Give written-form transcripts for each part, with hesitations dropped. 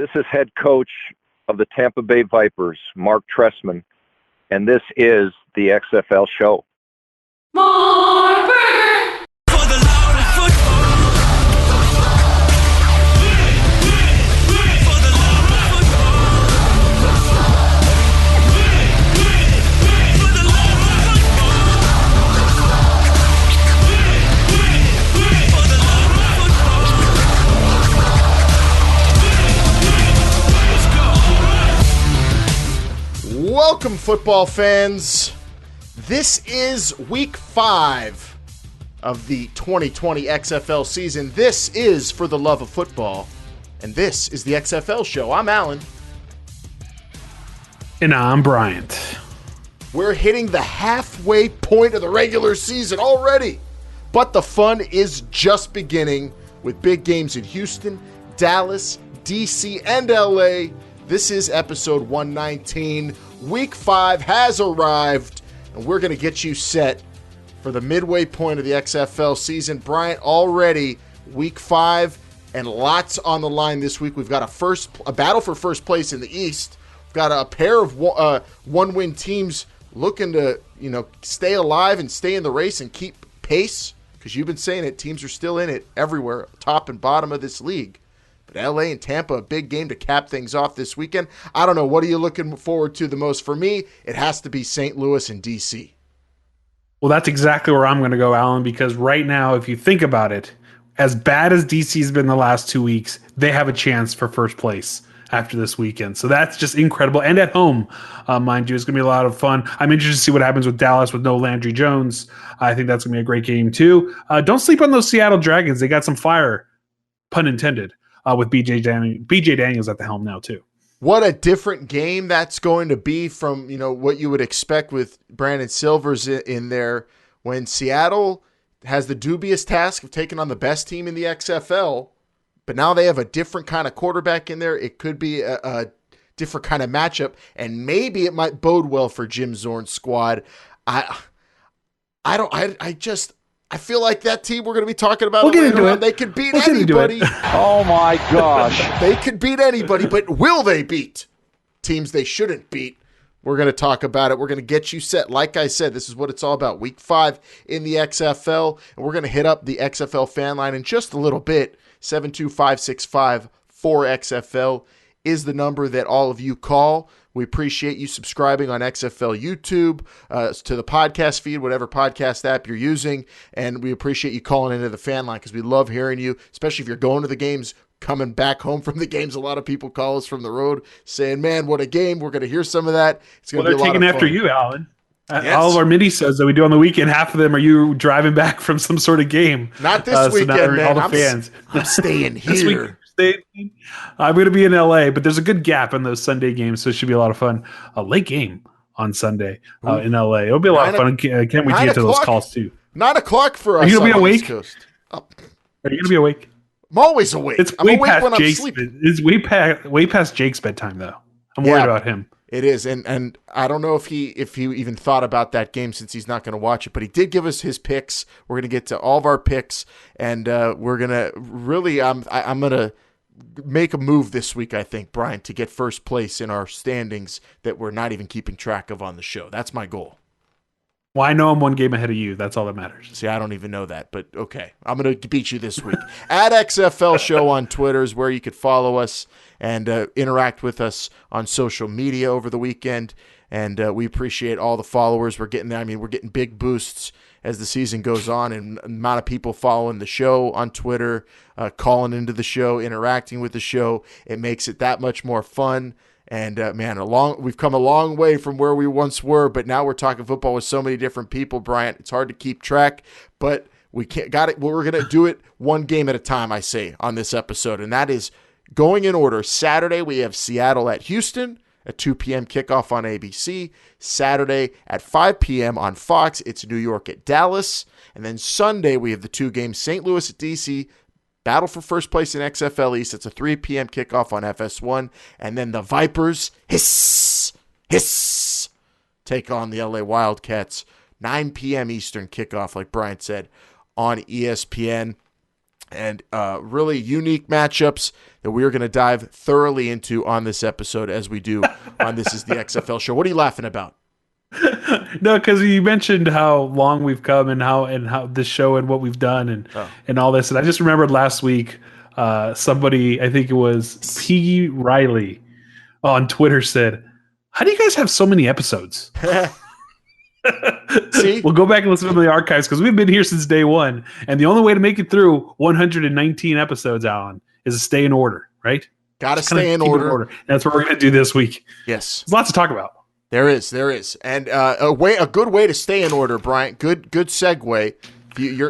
This is head coach of the Tampa Bay Vipers, Mark Trestman, and this is the XFL show. Welcome, football fans. This is week 5 of the 2020 XFL season. This is For the Love of Football, and this is the XFL show. I'm Alan. And I'm Bryant. We're hitting the halfway point of the regular season already, but the fun is just beginning with big games in Houston, Dallas, DC, and LA. This is episode 119. Week 5 has arrived, and we're going to get you set for the midway point of the XFL season. Bryant, already week 5 and lots on the line this week. We've got a battle for first place in the East. We've got a pair of one-win teams looking to, stay alive and stay in the race and keep pace, because you've been saying it, teams are still in it everywhere, top and bottom of this league. But LA and Tampa, a big game to cap things off this weekend. I don't know. What are you looking forward to the most? For me, it has to be St. Louis and DC. Well, that's exactly where I'm going to go, Alan, because right now, if you think about it, as bad as DC's been the last 2 weeks, they have a chance for first place after this weekend. So that's just incredible. And at home, mind you, it's going to be a lot of fun. I'm interested to see what happens with Dallas with no Landry Jones. I think that's going to be a great game, too. Don't sleep on those Seattle Dragons. They got some fire, pun intended. With BJ Daniels at the helm now, too. What a different game that's going to be from, what you would expect with Brandon Silvers in there, when Seattle has the dubious task of taking on the best team in the XFL, but now they have a different kind of quarterback in there. It could be a different kind of matchup, and maybe it might bode well for Jim Zorn's squad. I feel like that team we're going to be talking about later on. They could beat anybody. Oh, my gosh. They could beat anybody, but will they beat teams they shouldn't beat? We're going to talk about it. We're going to get you set. Like I said, this is what it's all about. Week 5 in the XFL, and we're going to hit up the XFL fan line in just a little bit. 72565-4XFL is the number that all of you call. We appreciate you subscribing on XFL YouTube, to the podcast feed, whatever podcast app you're using, and we appreciate you calling into the fan line because we love hearing you, especially if you're going to the games, coming back home from the games. A lot of people call us from the road saying, man, what a game. We're going to hear some of that. It's going to be a lot of fun. They're taking after you, Alan. Yes. All of our mini-sodes that we do on the weekend, half of them are you driving back from some sort of game. Not this weekend, man. All the fans. I'm staying here. I'm going to be in LA, but there's a good gap in those Sunday games, so it should be a lot of fun. A late game on Sunday in LA. It'll be a lot of fun. Can't wait to get to those calls too. 9 o'clock for us. Are you going to be awake? Oh. Are you going to be awake? I'm always awake. I'm awake when I'm sleeping. It's way past Jake's bedtime, though. I'm worried about him. It is, and I don't know if he even thought about that game since he's not going to watch it, but he did give us his picks. We're going to get to all of our picks, and we're going to really I'm going to make a move this week, I think, Brian, to get first place in our standings that we're not even keeping track of on the show. That's my goal. Well, I know I'm one game ahead of you. That's all that matters. See, I don't even know that, but okay. I'm going to beat you this week. At XFL Show on Twitter is where you could follow us and interact with us on social media over the weekend. And we appreciate all the followers we're getting. We're getting big boosts as the season goes on, and the amount of people following the show on Twitter, calling into the show, interacting with the show. It makes it that much more fun. And we've come a long way from where we once were, but now we're talking football with so many different people, Bryant. It's hard to keep track, but we got it. Well, we're going to do it one game at a time, I say, on this episode, and that is going in order. Saturday, we have Seattle at Houston at 2 p.m. kickoff on ABC. Saturday at 5 p.m. on Fox, it's New York at Dallas. And then Sunday, we have the 2 games, St. Louis at DC, battle for first place in XFL East. It's a 3 p.m. kickoff on FS1. And then the Vipers, hiss, take on the LA Wildcats. 9 p.m. Eastern kickoff, like Brian said, on ESPN. and really unique matchups that we are going to dive thoroughly into on this episode, as we do on This Is the XFL Show. What are you laughing about? No, because you mentioned how long we've come and how this show and what we've done and all this, and I just remembered last week somebody, I think it was P. Riley, on Twitter said, "How do you guys have so many episodes?" See, we'll go back and listen to the archives because we've been here since day one, and the only way to make it through 119 episodes, Alan, is to stay in order, right? Got to stay in order. That's what we're going to do this week. Yes, there's lots to talk about. There is, and a good way to stay in order, Bryant. Good segue.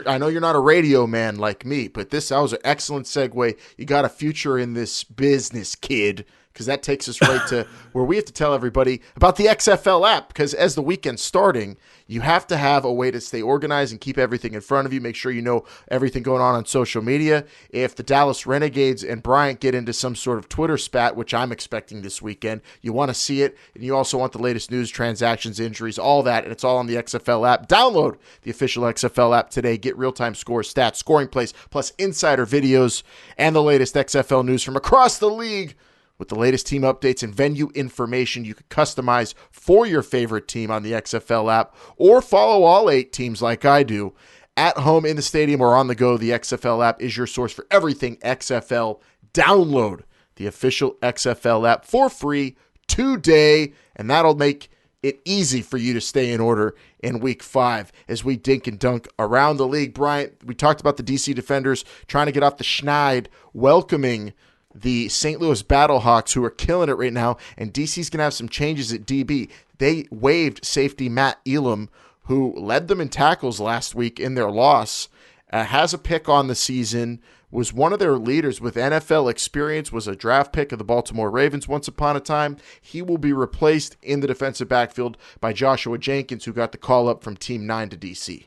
I know you're not a radio man like me, but that was an excellent segue. You got a future in this business, kid, because that takes us right to where we have to tell everybody about the XFL app, because as the weekend's starting, you have to have a way to stay organized and keep everything in front of you. Make sure you know everything going on social media. If the Dallas Renegades and Bryant get into some sort of Twitter spat, which I'm expecting this weekend, you want to see it, and you also want the latest news, transactions, injuries, all that, and it's all on the XFL app. Download the official XFL app today. Get real-time scores, stats, scoring plays, plus insider videos, and the latest XFL news from across the league. With the latest team updates and venue information you can customize for your favorite team on the XFL app, or follow all 8 teams like I do. At home, in the stadium, or on the go, the XFL app is your source for everything XFL. Download the official XFL app for free today, and that'll make it easy for you to stay in order in Week 5 as we dink and dunk around the league. Bryant, we talked about the DC Defenders trying to get off the schneid, welcoming the St. Louis Battlehawks, who are killing it right now, and DC's going to have some changes at DB. They waived safety Matt Elam, who led them in tackles last week in their loss, has a pick on the season, was one of their leaders with NFL experience, was a draft pick of the Baltimore Ravens once upon a time. He will be replaced in the defensive backfield by Joshua Jenkins, who got the call up from Team 9 to DC.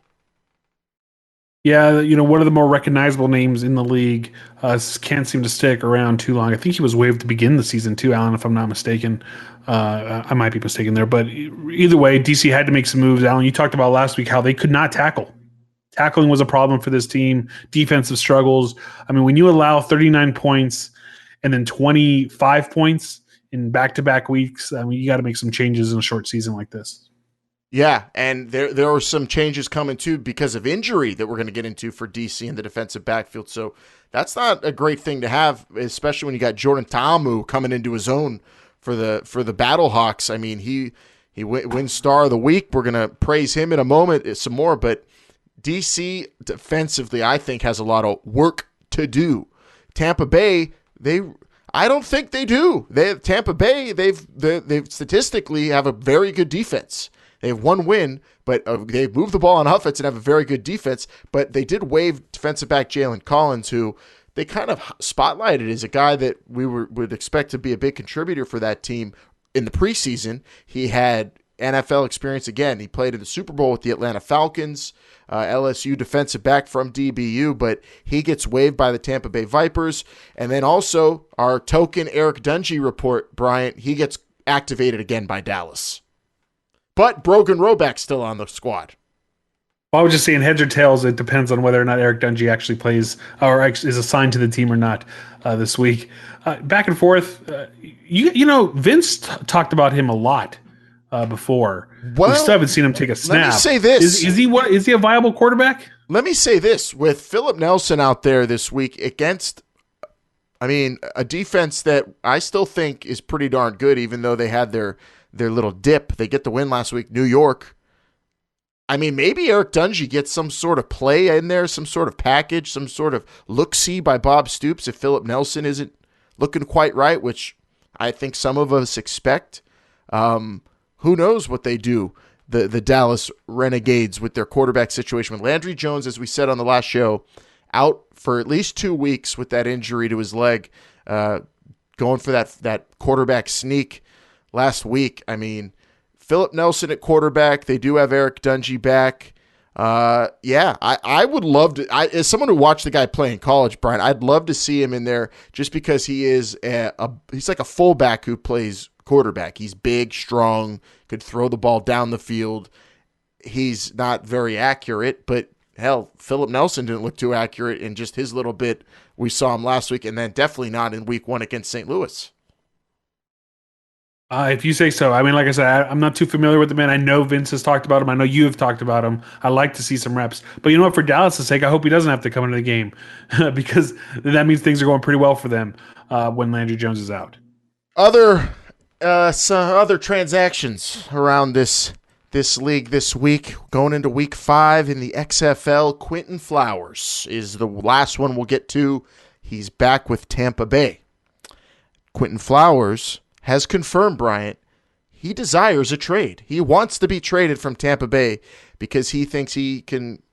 Yeah, one of the more recognizable names in the league can't seem to stick around too long. I think he was waived to begin the season too, Alan, if I'm not mistaken. I might be mistaken there. But either way, DC had to make some moves. Alan, you talked about last week how they could not tackle. Tackling was a problem for this team. Defensive struggles. I mean, when you allow 39 points and then 25 points in back-to-back weeks, I mean, you got to make some changes in a short season like this. Yeah, and there are some changes coming too because of injury that we're going to get into for DC in the defensive backfield. So that's not a great thing to have, especially when you got Jordan Ta'amu coming into his own for the Battlehawks. I mean, he wins Star of the Week. We're going to praise him in a moment some more, but DC defensively, I think, has a lot of work to do. Tampa Bay, I don't think they do. Tampa Bay, they statistically have a very good defense. They have one win, but they've moved the ball on offense and have a very good defense. But they did waive defensive back Jalen Collins, who they kind of spotlighted as a guy that we would expect to be a big contributor for that team in the preseason. He had NFL experience again. He played in the Super Bowl with the Atlanta Falcons, LSU defensive back from DBU, but he gets waived by the Tampa Bay Vipers. And then also our token Eric Dungey report, Bryant, he gets activated again by Dallas. But Brogan Roback's still on the squad. I was just saying heads or tails. It depends on whether or not Eric Dungey actually plays or is assigned to the team or not this week. Back and forth. Vince talked about him a lot before. Well, we still haven't seen him take a snap. Let me say this. Is he a viable quarterback? Let me say this. With Philip Nelson out there this week against, a defense that I still think is pretty darn good, even though they had their little dip. They get the win last week, New York. Maybe Eric Dungey gets some sort of play in there, some sort of package, some sort of look-see by Bob Stoops if Philip Nelson isn't looking quite right, which I think some of us expect. Who knows what they do, the Dallas Renegades, with their quarterback situation. With Landry Jones, as we said on the last show, out for at least 2 weeks with that injury to his leg, going for that quarterback sneak last week. Philip Nelson at quarterback. They do have Eric Dungey back. I would love to. As someone who watched the guy play in college, Brian, I'd love to see him in there just because he is he's like a fullback who plays quarterback. He's big, strong, could throw the ball down the field. He's not very accurate, but hell, Philip Nelson didn't look too accurate in just his little bit we saw him last week, and then definitely not in week 1 against St. Louis. If you say so. I mean, like I said, I'm not too familiar with the man. I know Vince has talked about him. I know you have talked about him. I like to see some reps. But you know what? For Dallas' sake, I hope he doesn't have to come into the game because that means things are going pretty well for them when Landry Jones is out. Some other transactions around this league this week. Going into week 5 in the XFL, Quinton Flowers is the last one we'll get to. He's back with Tampa Bay. Quinton Flowers has confirmed, Bryant, he desires a trade. He wants to be traded from Tampa Bay because he thinks he can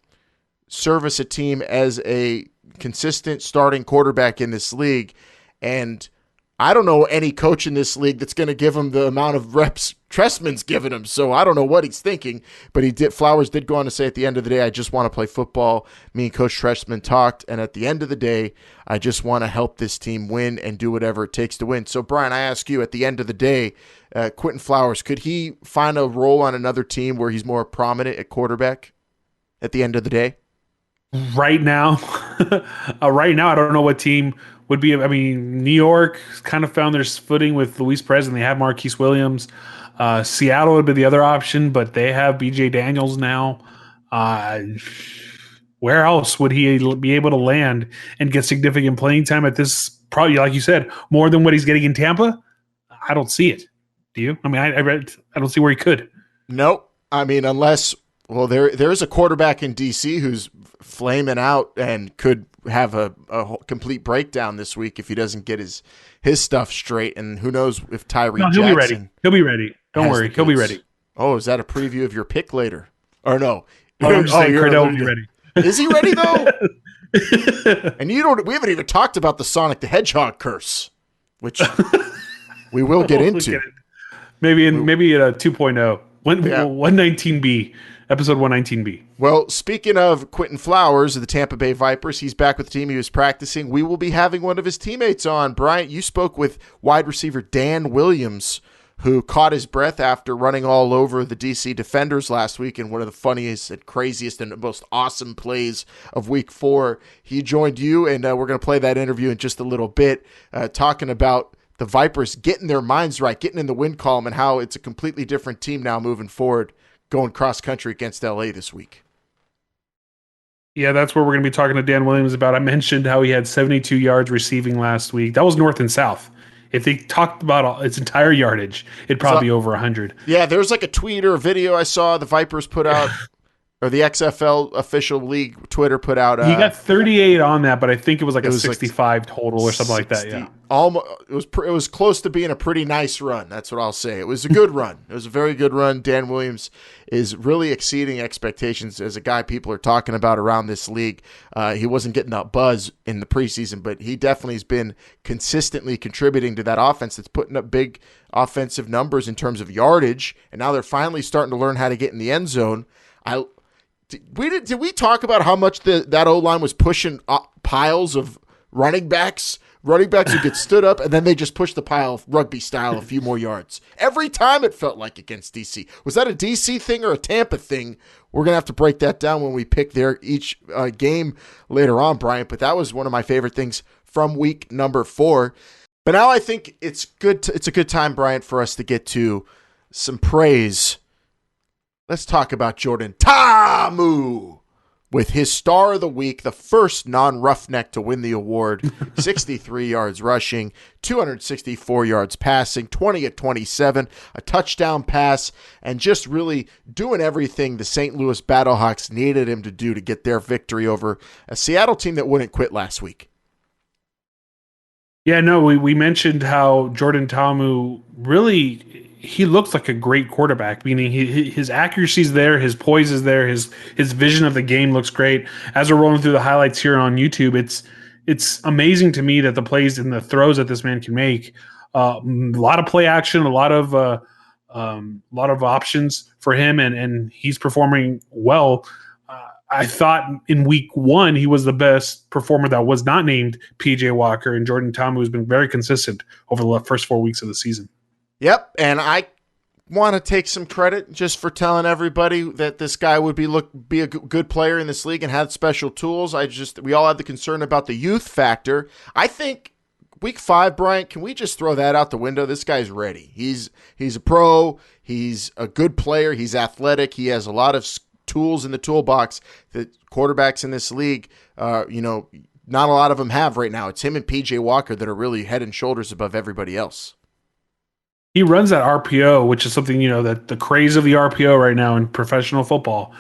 service a team as a consistent starting quarterback in this league. And I don't know any coach in this league that's going to give him the amount of reps Trestman's given him. So I don't know what he's thinking, but Flowers did go on to say at the end of the day, I just want to play football. Me and Coach Trestman talked, and at the end of the day, I just want to help this team win and do whatever it takes to win. So Brian, I ask you, at the end of the day, Quinton Flowers, could he find a role on another team where he's more prominent at quarterback at the end of the day? Right now, I don't know what team would be. I mean, New York kind of found their footing with Luis Perez, and they have Marquise Williams. Seattle would be the other option, but they have B.J. Daniels now. Where else would he be able to land and get significant playing time at this? Probably, like you said, more than what he's getting in Tampa. I don't see it. Do you? I mean, I don't see where he could. Nope. I mean, unless there's a quarterback in D.C. who's flaming out and could have a complete breakdown this week if he doesn't get his stuff straight. And who knows if Tyree Jackson. He'll be ready. He'll be ready. Don't worry. He'll be ready. Oh, is that a preview of your pick later? Or no? I'm just saying Cardell will be ready. Is he ready though? And we haven't even talked about the Sonic the Hedgehog curse, which we will get into. Maybe at a 2.0. 119B. Episode 119B. Well, speaking of Quinton Flowers of the Tampa Bay Vipers, he's back with the team he was practicing. We will be having one of his teammates on. Bryant, you spoke with wide receiver Dan Williams, who caught his breath after running all over the DC defenders last week in one of the funniest and craziest and most awesome plays of week 4. He joined you, and we're going to play that interview in just a little bit, talking about the Vipers getting their minds right, getting in the win column, and how it's a completely different team now moving forward, going cross-country against LA this week. Yeah, that's what we're going to be talking to Dan Williams about. I mentioned how he had 72 yards receiving last week. That was north and south. If they talked about its entire yardage, it'd probably be over 100. Yeah, there's like a tweet or a video I saw the Vipers put out, or the XFL official league Twitter put out. He got 38 on that, but I think it was like a 65 total or something 60, like that. Yeah, almost. It was close to being a pretty nice run. That's what I'll say. It was a good run. It was a very good run. Dan Williams is really exceeding expectations as a guy people are talking about around this league. He wasn't getting that buzz in the preseason, but he definitely has been consistently contributing to that offense that's putting up big offensive numbers in terms of yardage, and now they're finally starting to learn how to get in the end zone. Did we talk about how much that O-line was pushing piles of running backs who get stood up, and then they just push the pile rugby style a few more yards? Every time it felt like against DC. Was that a DC thing or a Tampa thing? We're going to have to break that down when we pick each game later on, Bryant, but that was one of my favorite things from week number 4. But now I think it's a good time, Bryant, for us to get to some praise. Let's talk about Jordan Ta'amu with his star of the week, the first non-roughneck to win the award. 63 yards rushing, 264 yards passing, 20 of 27, a touchdown pass, and just really doing everything the St. Louis Battlehawks needed him to do to get their victory over a Seattle team that wouldn't quit last week. Yeah, no, we mentioned how Jordan Ta'amu really, he looks like a great quarterback, meaning his accuracy is there, his poise is there, his vision of the game looks great. As we're rolling through the highlights here on YouTube, it's amazing to me that the plays and the throws that this man can make, a lot of play action, a lot of options for him, and he's performing well. I thought in week 1 he was the best performer that was not named PJ Walker, and Jordan Ta'amu has been very consistent over the first 4 weeks of the season. Yep, and I want to take some credit just for telling everybody that this guy would be a good player in this league and had special tools. We all had the concern about the youth factor. I think week 5, Bryant, can we just throw that out the window? This guy's ready. He's a pro. He's a good player. He's athletic. He has a lot of tools in the toolbox that quarterbacks in this league, not a lot of them have right now. It's him and PJ Walker that are really head and shoulders above everybody else. He runs that RPO, which is something, that the craze of the RPO right now in professional football.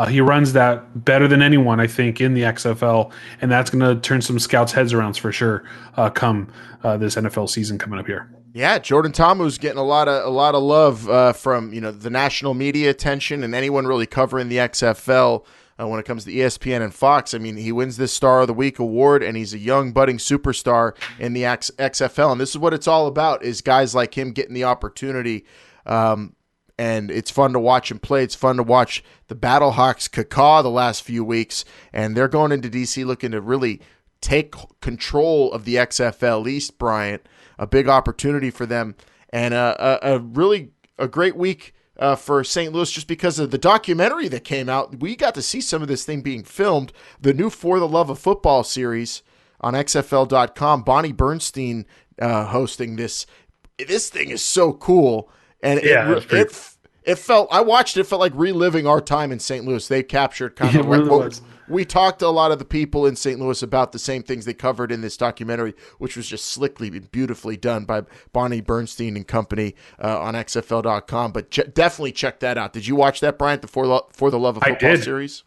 He runs that better than anyone, I think, in the XFL, and that's going to turn some scouts' heads around for sure come this NFL season coming up here. Yeah, Jordan Ta'amu's getting a lot of love from the national media attention and anyone really covering the XFL when it comes to ESPN and Fox. I mean, he wins this Star of the Week award, and he's a young budding superstar in the XFL. And this is what it's all about: is guys like him getting the opportunity. And it's fun to watch him play. It's fun to watch the Battlehawks cacaw the last few weeks, and they're going into DC looking to really take control of the XFL East, Bryant. A big opportunity for them, and a great week for St. Louis just because of the documentary that came out. We got to see some of this thing being filmed. The new For the Love of Football series on XFL.com. Bonnie Bernstein hosting this. This thing is so cool. And it felt, I watched it, felt like reliving our time in St. Louis. They captured kind of what we talked to a lot of the people in St. Louis about the same things they covered in this documentary, which was just slickly and beautifully done by Bonnie Bernstein and company on XFL.com. But definitely check that out. Did you watch that, Bryant, the For the Love of Football series?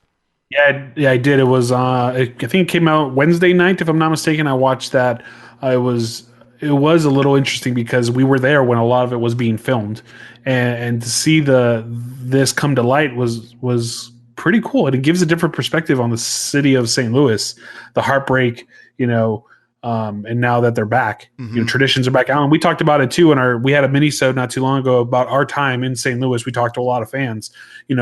Yeah, I did. It was, I think it came out Wednesday night, if I'm not mistaken. I watched that. It was a little interesting because we were there when a lot of it was being filmed, and to see this come to light was pretty cool. And it gives a different perspective on the city of St. Louis, the heartbreak, and now that they're back, traditions are back. Alan, we talked about it too, we had a mini-sode not too long ago about our time in St. Louis. We talked to a lot of fans,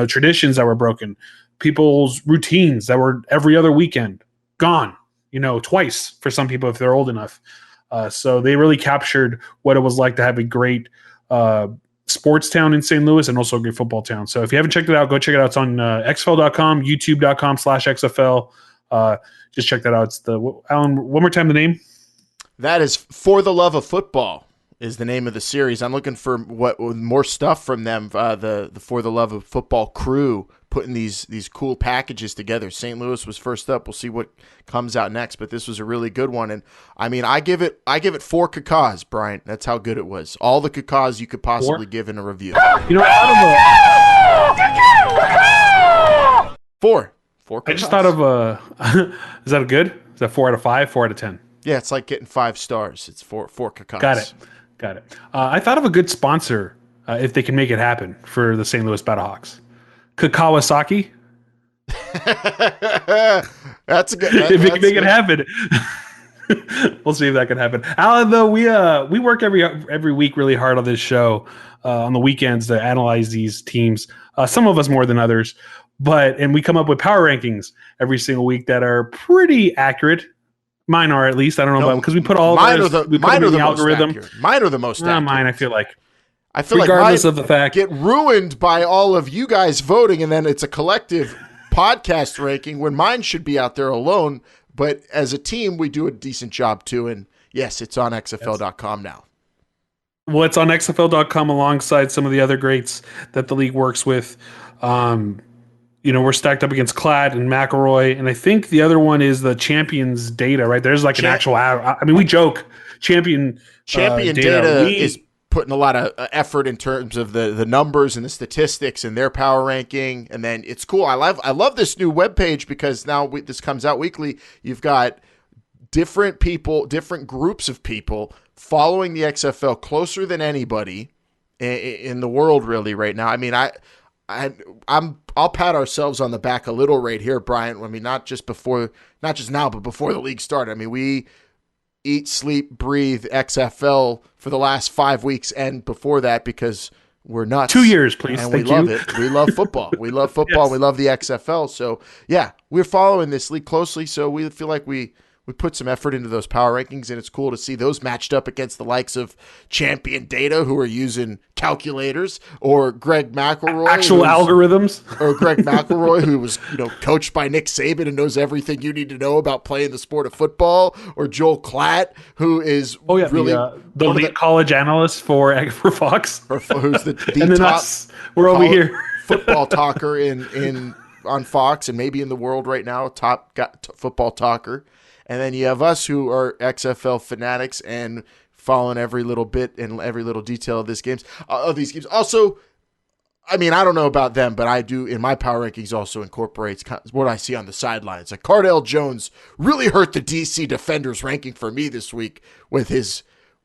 traditions that were broken, people's routines that were every other weekend gone, twice for some people if they're old enough. So they really captured what it was like to have a great sports town in St. Louis and also a great football town. So if you haven't checked it out, go check it out. It's on XFL.com, YouTube.com/XFL. Just check that out. It's Alan, one more time, the name? That is For the Love of Football is the name of the series. I'm looking for more stuff from them. The For the Love of Football crew putting these cool packages together. St. Louis was first up. We'll see what comes out next, but this was a really good one. And I mean, I give it 4 cacaws, Bryant. That's how good it was. All the cacaws you could possibly give in a review. Four cacaws. I just thought of is that good? Is that 4 out of 5? 4 out of 10? Yeah, it's like getting 5 stars. It's four cacaws. Got it. I thought of a good sponsor if they can make it happen for the St. Louis Battlehawks. 𝐬𝐞𝐝. That's a good. If it can make it happen, we'll see if that can happen. Alan, though, we work every week really hard on this show on the weekends to analyze these teams. Some of us more than others, and we come up with power rankings every single week that are pretty accurate. Mine are, at least. I don't know about because we put all mine of are the algorithm. Mine are the most accurate. Mine, I feel like. Regardless of the fact, get ruined by all of you guys voting, and then it's a collective podcast ranking when mine should be out there alone. But as a team, we do a decent job too. And yes, it's on XFL.com now. Well, it's on XFL.com alongside some of the other greats that the league works with. We're stacked up against Clad and McElroy, and I think the other one is the Champions Data. Right, there's like an actual. I mean, we joke Champion Data is putting a lot of effort in terms of the numbers and the statistics and their power ranking. And then it's cool. I love this new webpage because now this comes out weekly. You've got different people, different groups of people following the XFL closer than anybody in the world really right now. I mean, I'll pat ourselves on the back a little right here, Bryant. I mean, not just now, but before the league started. I mean, we eat, sleep, breathe XFL for the last 5 weeks and before that because we're nuts. 2 years, please. And Thank we love it. We love football. We love football. Yes. We love the XFL. So, yeah, we're following this league closely, so we feel like we we put some effort into those power rankings, and it's cool to see those matched up against the likes of Champion Data, who are using calculators, or Greg McElroy, actual algorithms, or Greg McElroy, who was coached by Nick Saban and knows everything you need to know about playing the sport of football, or Joel Klatt, who is really the lead college analyst for Fox, or who's the and then top us, we're over here football talker on Fox and maybe in the world right now, top football talker. And then you have us who are XFL fanatics and following every little bit and every little detail of these games. Also, I mean, I don't know about them, but I do in my power rankings also incorporates what I see on the sidelines. Like Cardale Jones really hurt the DC defenders ranking for me this week with his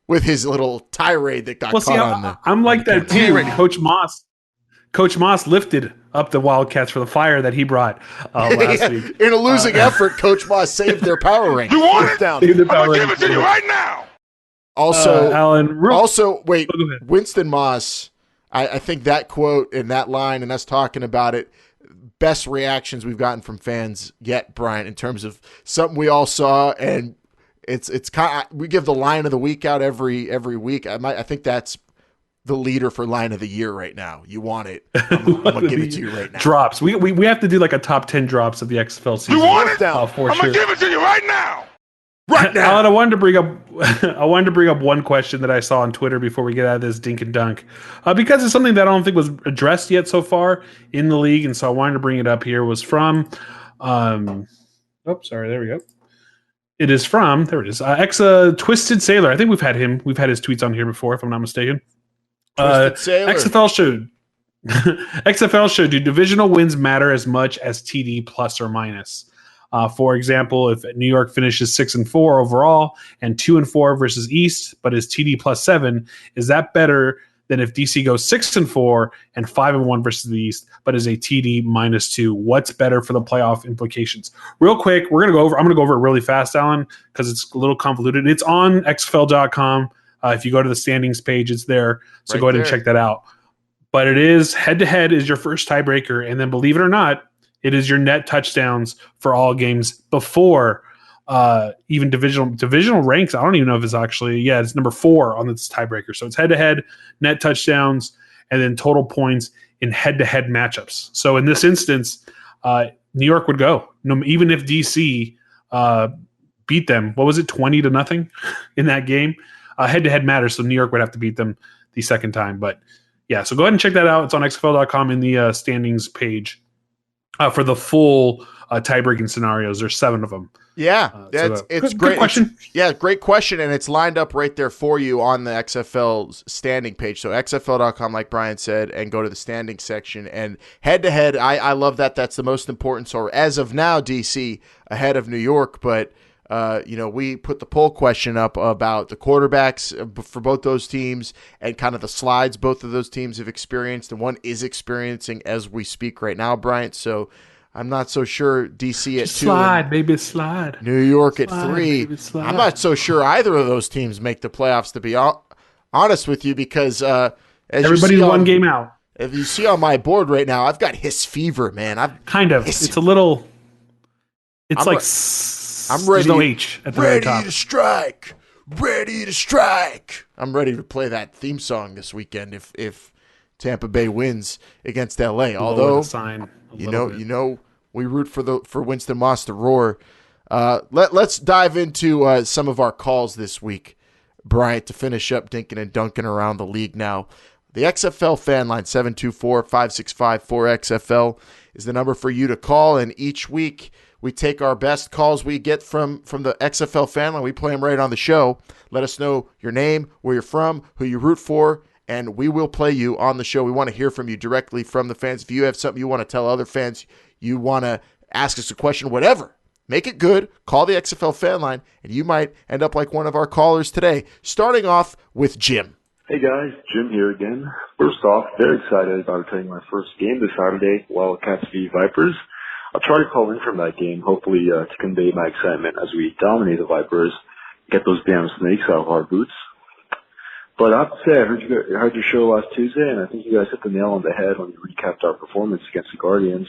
little tirade that got caught on the. I'm like that too. Coach Moss lifted up the Wildcats for the fire that he brought last week. In a losing effort, Coach Moss saved their power ranking. You want it? Down. I'm going to give it to you right now. Also, Alan, wait, Winston Moss, I think that quote and that line and us talking about it, best reactions we've gotten from fans yet, Brian, in terms of something we all saw, and it's kind of, we give the line of the week out every week. I think that's the leader for line of the year right now. You want it? I'm gonna give it to you right now. Drops. We have to do like a top 10 drops of the XFL season. You want it? I'm gonna give it to you right now. Right now. Alan, I wanted to bring up one question that I saw on Twitter before we get out of this Dink and Dunk, because it's something that I don't think was addressed yet so far in the league, and so I wanted to bring it up here. Was from, there we go. It is from Twisted Sailor. I think we've had his tweets on here before, if I'm not mistaken. XFL should do divisional wins matter as much as TD plus or minus? For example, if New York finishes 6-4 overall and 2-4 versus East, but is TD +7, is that better than if DC goes 6-4 and 5-1 versus the East, but is a TD -2? What's better for the playoff implications? Real quick, I'm gonna go over it really fast, Alan, because it's a little convoluted. It's on XFL.com. If you go to the standings page, it's there. So right go ahead there. and check that out. But it is head-to-head is your first tiebreaker. And then believe it or not, it is your net touchdowns for all games before even divisional ranks. I don't even know if it's actually, it's number 4 on this tiebreaker. So it's head-to-head, net touchdowns, and then total points in head-to-head matchups. So in this instance, New York would go. Even if DC beat them, what was it, 20-0 in that game? Head-to-head matters, so New York would have to beat them the second time. But, yeah, so go ahead and check that out. It's on XFL.com in the standings page for the full tie-breaking scenarios. There's 7 of them. Yeah, it's great. Good question. Great question, and it's lined up right there for you on the XFL's standing page. So XFL.com, like Brian said, and go to the standing section. And head-to-head, I love that. That's the most important. So as of now, DC ahead of New York, but we put the poll question up about the quarterbacks for both those teams and kind of the slides both of those teams have experienced, and one is experiencing as we speak right now, Bryant. So I'm not so sure DC at 2. Slide. New York at 3. I'm not so sure either of those teams make the playoffs, to be honest with you, because everybody's one game out. If you see on my board right now, I've got Hiss Fever, man. It's a little. It's I'm ready. There's no H at the very top. Ready to strike. I'm ready to play that theme song this weekend if Tampa Bay wins against LA. Although we root for Winston Moss to roar. Let's dive into some of our calls this week, Bryant, to finish up dinking and dunking around the league now. The XFL Fan Line 724-565-4XFL is the number for you to call, and each week we take our best calls we get from the XFL Fan Line. We play them right on the show. Let us know your name, where you're from, who you root for, and we will play you on the show. We want to hear from you directly from the fans. If you have something you want to tell other fans, you want to ask us a question, whatever, make it good. Call the XFL Fan Line, and you might end up like one of our callers today. Starting off with Jim. Hey guys, Jim here again. First off, very excited about attending my first game this Saturday, Wildcats v Vipers. I'll try to call in from that game, hopefully to convey my excitement as we dominate the Vipers, get those damn snakes out of our boots. But I have to say, I heard your show last Tuesday, and I think you guys hit the nail on the head when you recapped our performance against the Guardians.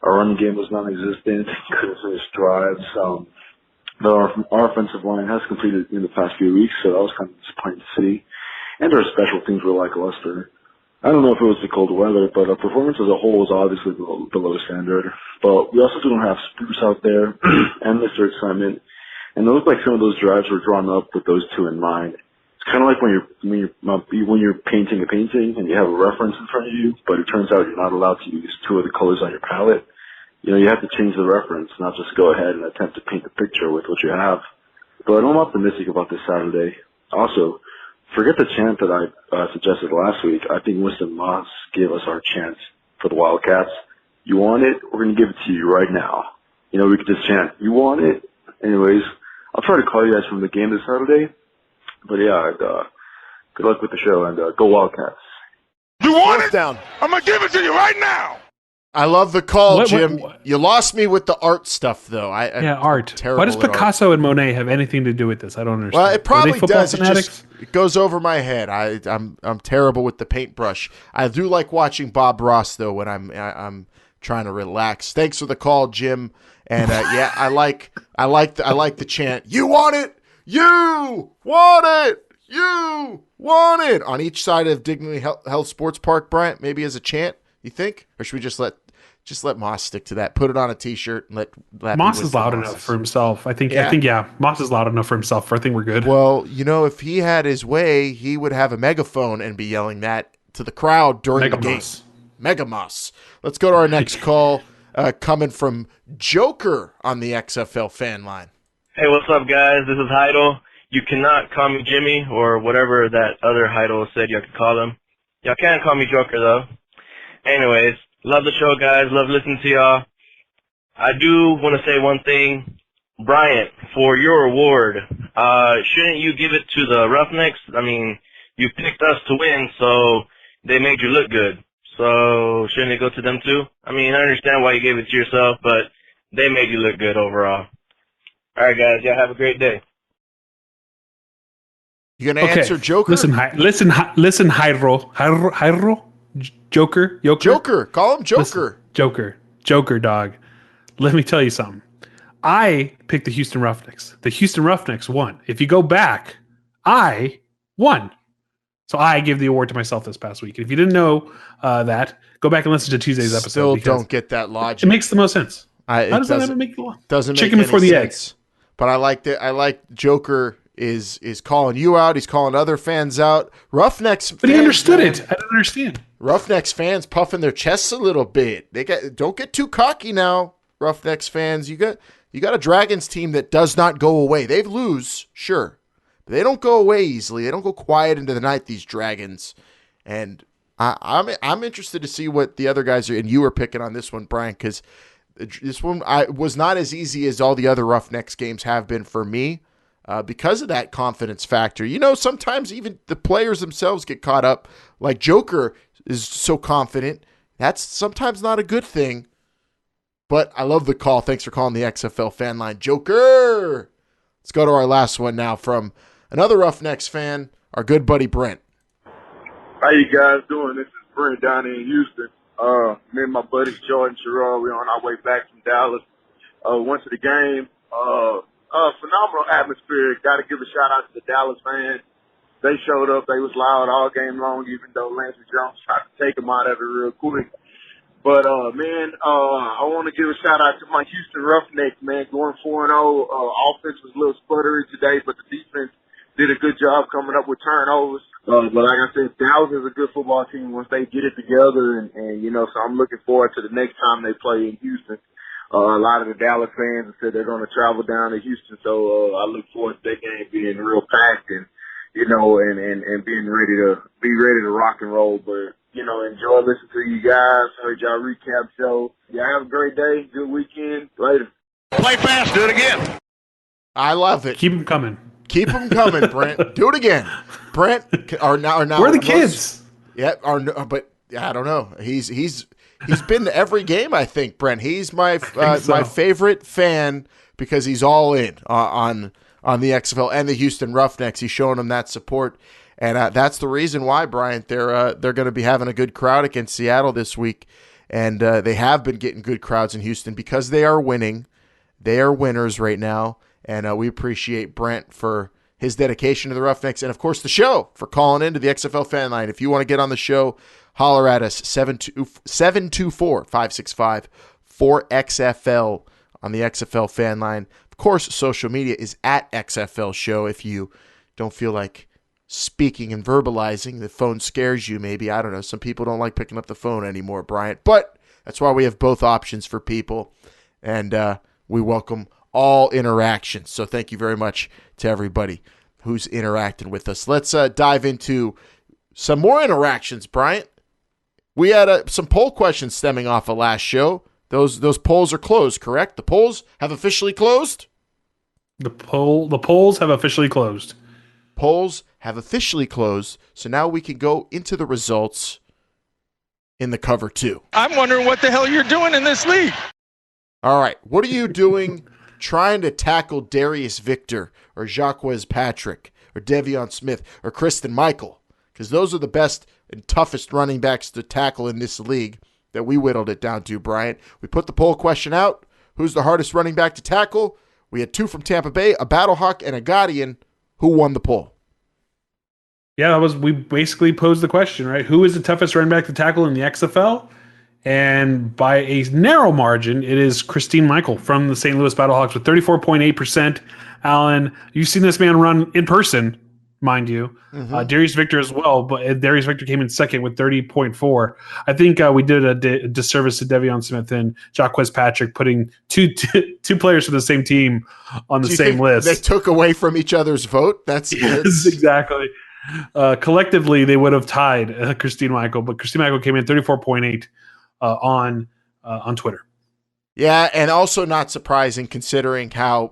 Our running game was non-existent, couldn't finish drives. Our offensive line has completed in the past few weeks, so that was kind of disappointing to see. And our special teams were lackluster. I don't know if it was the cold weather, but our performance as a whole was obviously below standard. But we also don't have Spruce out there and Mr. Excitement. And it looked like some of those drives were drawn up with those two in mind. It's kind of like when you're painting a painting and you have a reference in front of you, but it turns out you're not allowed to use two of the colors on your palette. You have to change the reference, not just go ahead and attempt to paint the picture with what you have. But I'm optimistic about this Saturday. Also, forget the chant that I suggested last week. I think Winston Moss gave us our chant for the Wildcats. You want it? We're going to give it to you right now. We could just chant, you want it? Anyways, I'll try to call you guys from the game this Saturday. But yeah, good luck with the show, and go Wildcats. You want it? Down. I'm going to give it to you right now. I love the call, Jim. You lost me with the art stuff, though. Art. Why does Picasso and Monet have anything to do with this? I don't understand. Well, it probably does. It goes over my head. I'm terrible with the paintbrush. I do like watching Bob Ross, though, when I'm trying to relax. Thanks for the call, Jim. And yeah, I like the chant. You want it? You want it? You want it? On each side of Dignity Health Sports Park, Bryant, maybe as a chant. You think, or should we just let Moss stick to that? Put it on a T-shirt and let Moss is loud enough for himself. I think Moss is loud enough for himself. I think we're good. Well, if he had his way, he would have a megaphone and be yelling that to the crowd during the game. Mega Moss. Let's go to our next call, coming from Joker on the XFL Fan Line. Hey, what's up, guys? This is Heidel. You cannot call me Jimmy or whatever that other Heidel said you could call him. Y'all can call me Joker, though. Anyways, love the show, guys. Love listening to y'all. I do want to say one thing. Bryant, for your award, shouldn't you give it to the Roughnecks? I mean, you picked us to win, so they made you look good. So shouldn't it go to them, too? I mean, I understand why you gave it to yourself, but they made you look good overall. All right, guys. Y'all have a great day. You gonna answer Joker? Listen, Jairo. Joker. Call him Joker. Listen, Joker, dog. Let me tell you something. I picked the Houston Roughnecks. The Houston Roughnecks won. If you go back, I won. So I give the award to myself this past week. And if you didn't know that, go back and listen to Tuesday's episode. Still don't get that logic. It makes the most sense. How does that make the doesn't chicken make before any the sense. eggs? But I like Joker is calling you out. He's calling other fans out. Roughnecks. But he understood it. I don't understand. Roughnecks fans puffing their chests a little bit. Don't get too cocky now, Roughnecks fans. You got a Dragons team that does not go away. They lose, sure, but they don't go away easily. They don't go quiet into the night, these Dragons. And I'm interested to see what the other guys are. And you were picking on this one, Brian, because this one was not as easy as all the other Roughnecks games have been for me. Because of that confidence factor. Sometimes even the players themselves get caught up. Like Joker is so confident. That's sometimes not a good thing. But I love the call. Thanks for calling the XFL Fan Line, Joker. Let's go to our last one now from another Roughnecks fan, our good buddy Brent. How you guys doing? This is Brent down in Houston. Me and my buddies Jordan Sherrod, we're on our way back from Dallas. Went to the game. Phenomenal atmosphere. Got to give a shout out to the Dallas fans. They showed up. They was loud all game long, even though Lance Jones tried to take them out of it real quick. But, I want to give a shout out to my Houston Roughnecks, man, going 4-0. Offense was a little sputtery today, but the defense did a good job coming up with turnovers. But like I said, Dallas is a good football team once they get it together. And so I'm looking forward to the next time they play in Houston. A lot of the Dallas fans have said they're going to travel down to Houston, so I look forward to that game being real packed and being ready to rock and roll. But enjoy listening to you guys. Heard y'all recap show. Y'all have a great day. Good weekend. Later. Play fast. Do it again. I love it. Keep them coming. Keep them coming, Brent. Do it again, Brent. Or now. Where are the kids? Yeah. But I don't know. He's been to every game, I think, Brent. He's my my favorite fan because he's all in on the XFL and the Houston Roughnecks. He's showing them that support, and that's the reason why, Bryant, they're going to be having a good crowd against Seattle this week, and they have been getting good crowds in Houston because they are winning. They are winners right now, And we appreciate Brent for his dedication to the Roughnecks, and of course the show for calling into the XFL Fan Line. If you want to get on the show, holler at us, 724-565-4XFL on the XFL Fan Line. Of course, social media is at XFL Show. If you don't feel like speaking and verbalizing, the phone scares you maybe. I don't know. Some people don't like picking up the phone anymore, Bryant. But that's why we have both options for people, and we welcome all interactions. So thank you very much to everybody who's interacting with us. Let's dive into some more interactions, Bryant. We had some poll questions stemming off of last show. Those polls are closed, correct? The polls have officially closed? The polls have officially closed. Polls have officially closed, so now we can go into the results in the cover 2. I'm wondering what the hell you're doing in this league. All right, what are you doing trying to tackle Darius Victor or 𝐬𝐸𝐴𝐥𝐿 Patrick or Devion Smith or Kristen Michael? Because those are the best and toughest running backs to tackle in this league that we whittled it down to, Bryant. We put the poll question out. Who's the hardest running back to tackle? We had 2 from Tampa Bay, a Battlehawk and a Guardian. Who won the poll? Yeah, we basically posed the question, right? Who is the toughest running back to tackle in the XFL? And by a narrow margin, it is Christine Michael from the St. Louis Battlehawks with 34.8%. Alan, you've seen this man run in person, mind you. Mm-hmm. Darius Victor as well, but Darius Victor came in second with 30.4. I think we did a disservice to Devion Smith and 𝐬𝐸𝐴𝐥𝐿 Patrick putting two players from the same team on the same list. They took away from each other's vote? Yes, exactly. Collectively, they would have tied Christine Michael, but Christine Michael came in 34.8 on Twitter. Yeah, and also not surprising considering how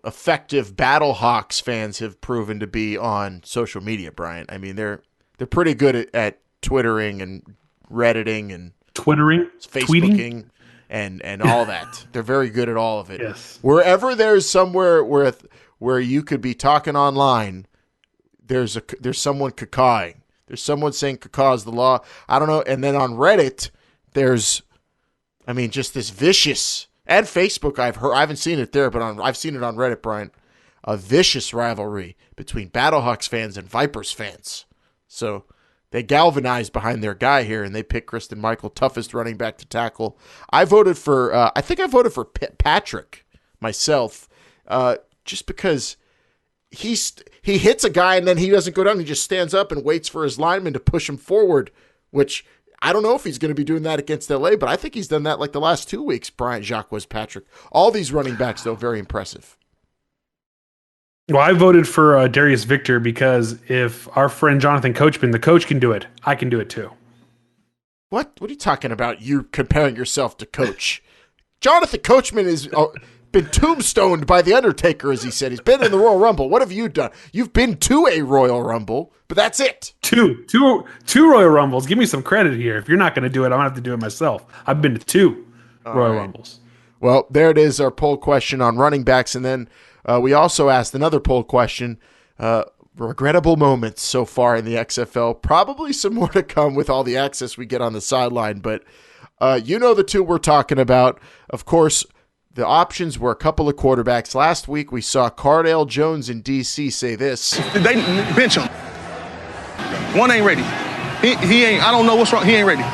effective Battlehawks fans have proven to be on social media, Bryant. I mean, they're pretty good at Twittering and Redditing and Facebooking and all that. They're very good at all of it. Yes. Wherever there's somewhere where you could be talking online, there's someone cacawing. There's someone saying cacaw is the law. I don't know. And then on Reddit, there's just this vicious, and Facebook I haven't seen it there, but I've seen it on Reddit, Brian, a vicious rivalry between Battlehawks fans and Vipers fans. So they galvanized behind their guy here, and they picked Kristen Michael, toughest running back to tackle. I voted for Patrick myself, just because he hits a guy and then he doesn't go down. He just stands up and waits for his lineman to push him forward, which I don't know if he's going to be doing that against LA, but I think he's done that like the last 2 weeks, 𝐬𝐸𝐴𝐥𝐿 Patrick. All these running backs, though, very impressive. Well, I voted for Darius Victor because if our friend Jonathan Coachman, the coach, can do it, I can do it too. What are you talking about? You comparing yourself to Coach? Jonathan Coachman has been tombstoned by The Undertaker, as he said. He's been in the Royal Rumble. What have you done? You've been to a Royal Rumble, but that's it. Two Royal Rumbles. Give me some credit here. If you're not going to do it, I'm going to have to do it myself. I've been to 2 Royal Rumbles. Well, there it is, our poll question on running backs. And then we also asked another poll question, regrettable moments so far in the XFL. Probably some more to come with all the access we get on the sideline. But the 2 we're talking about. Of course, the options were a couple of quarterbacks. Last week, we saw Cardale Jones in D.C. say this. They bench him. One ain't ready. He ain't. I don't know what's wrong. He ain't ready.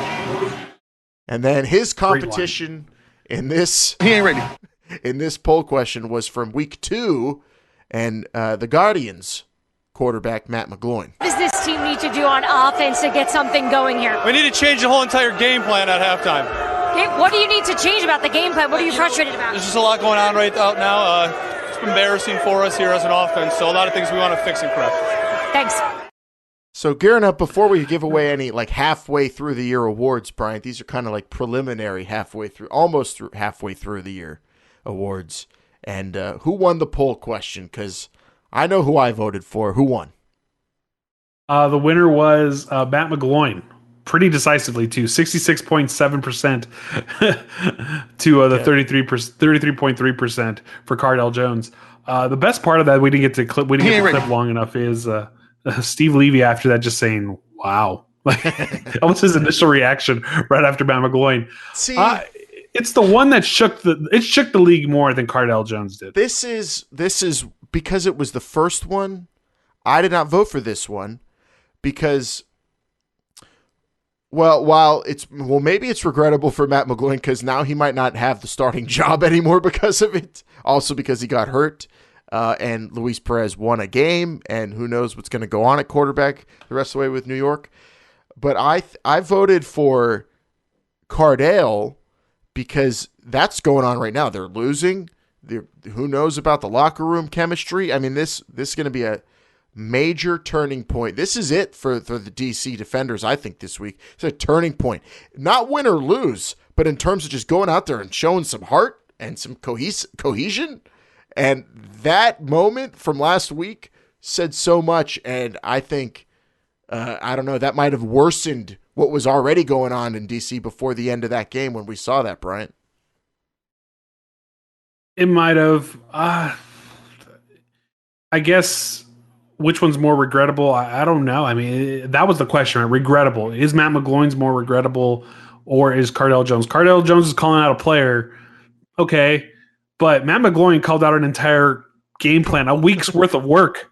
And then his competition in this. He ain't ready. In this poll question was from week 2, and the Guardians quarterback Matt McGloin. What does this team need to do on offense to get something going here? We need to change the whole entire game plan at halftime. Okay, what do you need to change about the game plan? What are you frustrated about? There's just a lot going on right out now. It's embarrassing for us here as an offense, so a lot of things we want to fix and correct. Thanks. So gearing up, before we give away any halfway through the year awards, Brian, these are kind of like preliminary almost halfway through the year awards. And who won the poll question? Because I know who I voted for. Who won? The winner was Matt McGloin. Pretty decisively, too. 66.7% to the 33.3% for Cardale Jones. The best part of that, we didn't get to clip long enough, is Steve Levy after that just saying, wow. Like, almost his initial reaction right after Matt McGloin. See, It's the one that shook the league more than Cardale Jones did. This is because it was the first one. I did not vote for this one because, maybe it's regrettable for Matt McGloin because now he might not have the starting job anymore because of it. Also because he got hurt, and Luis Perez won a game, and who knows what's going to go on at quarterback the rest of the way with New York. But I voted for Cardale because that's going on right now. They're losing. Who knows about the locker room chemistry? I mean, this is going to be a major turning point. This is it for the DC Defenders, I think, this week. It's a turning point. Not win or lose, but in terms of just going out there and showing some heart and some cohesion. And that moment from last week said so much, and I think, I don't know, that might have worsened what was already going on in DC before the end of that game when we saw that, Bryant. It might have. I guess which one's more regrettable? I don't know. I mean, that was the question, right? Regrettable. Is Matt McGloin's more regrettable or is Cardale Jones? Cardale Jones is calling out a player. Okay. But Matt McGloin called out an entire game plan, a week's worth of work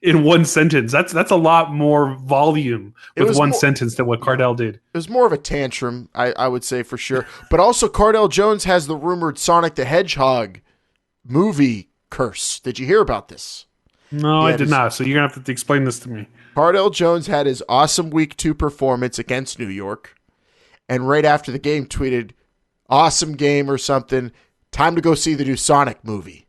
in one sentence. That's a lot more volume with one sentence than what Cardale did. It was more of a tantrum, I would say, for sure. But also Cardale Jones has the rumored Sonic the Hedgehog movie curse. Did you hear about this? No, I did not. So you're going to have to explain this to me. Cardale Jones had his awesome Week 2 performance against New York, and right after the game tweeted, awesome game or something, time to go see the new Sonic movie.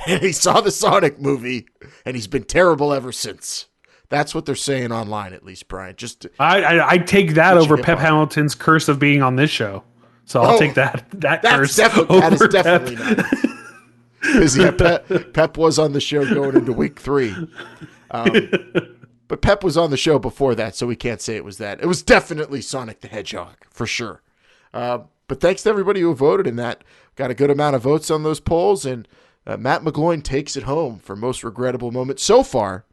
And he saw the Sonic movie, and he's been terrible ever since. That's what they're saying online, at least, Brian. I take that over Pep Hamilton's curse of being on this show. So I'll take that curse. That is definitely not. Because Pep was on the show going into Week 3. But Pep was on the show before that, so we can't say it was that. It was definitely Sonic the Hedgehog, for sure. But thanks to everybody who voted in that. Got a good amount of votes on those polls, and Matt McGloin takes it home for most regrettable moment so far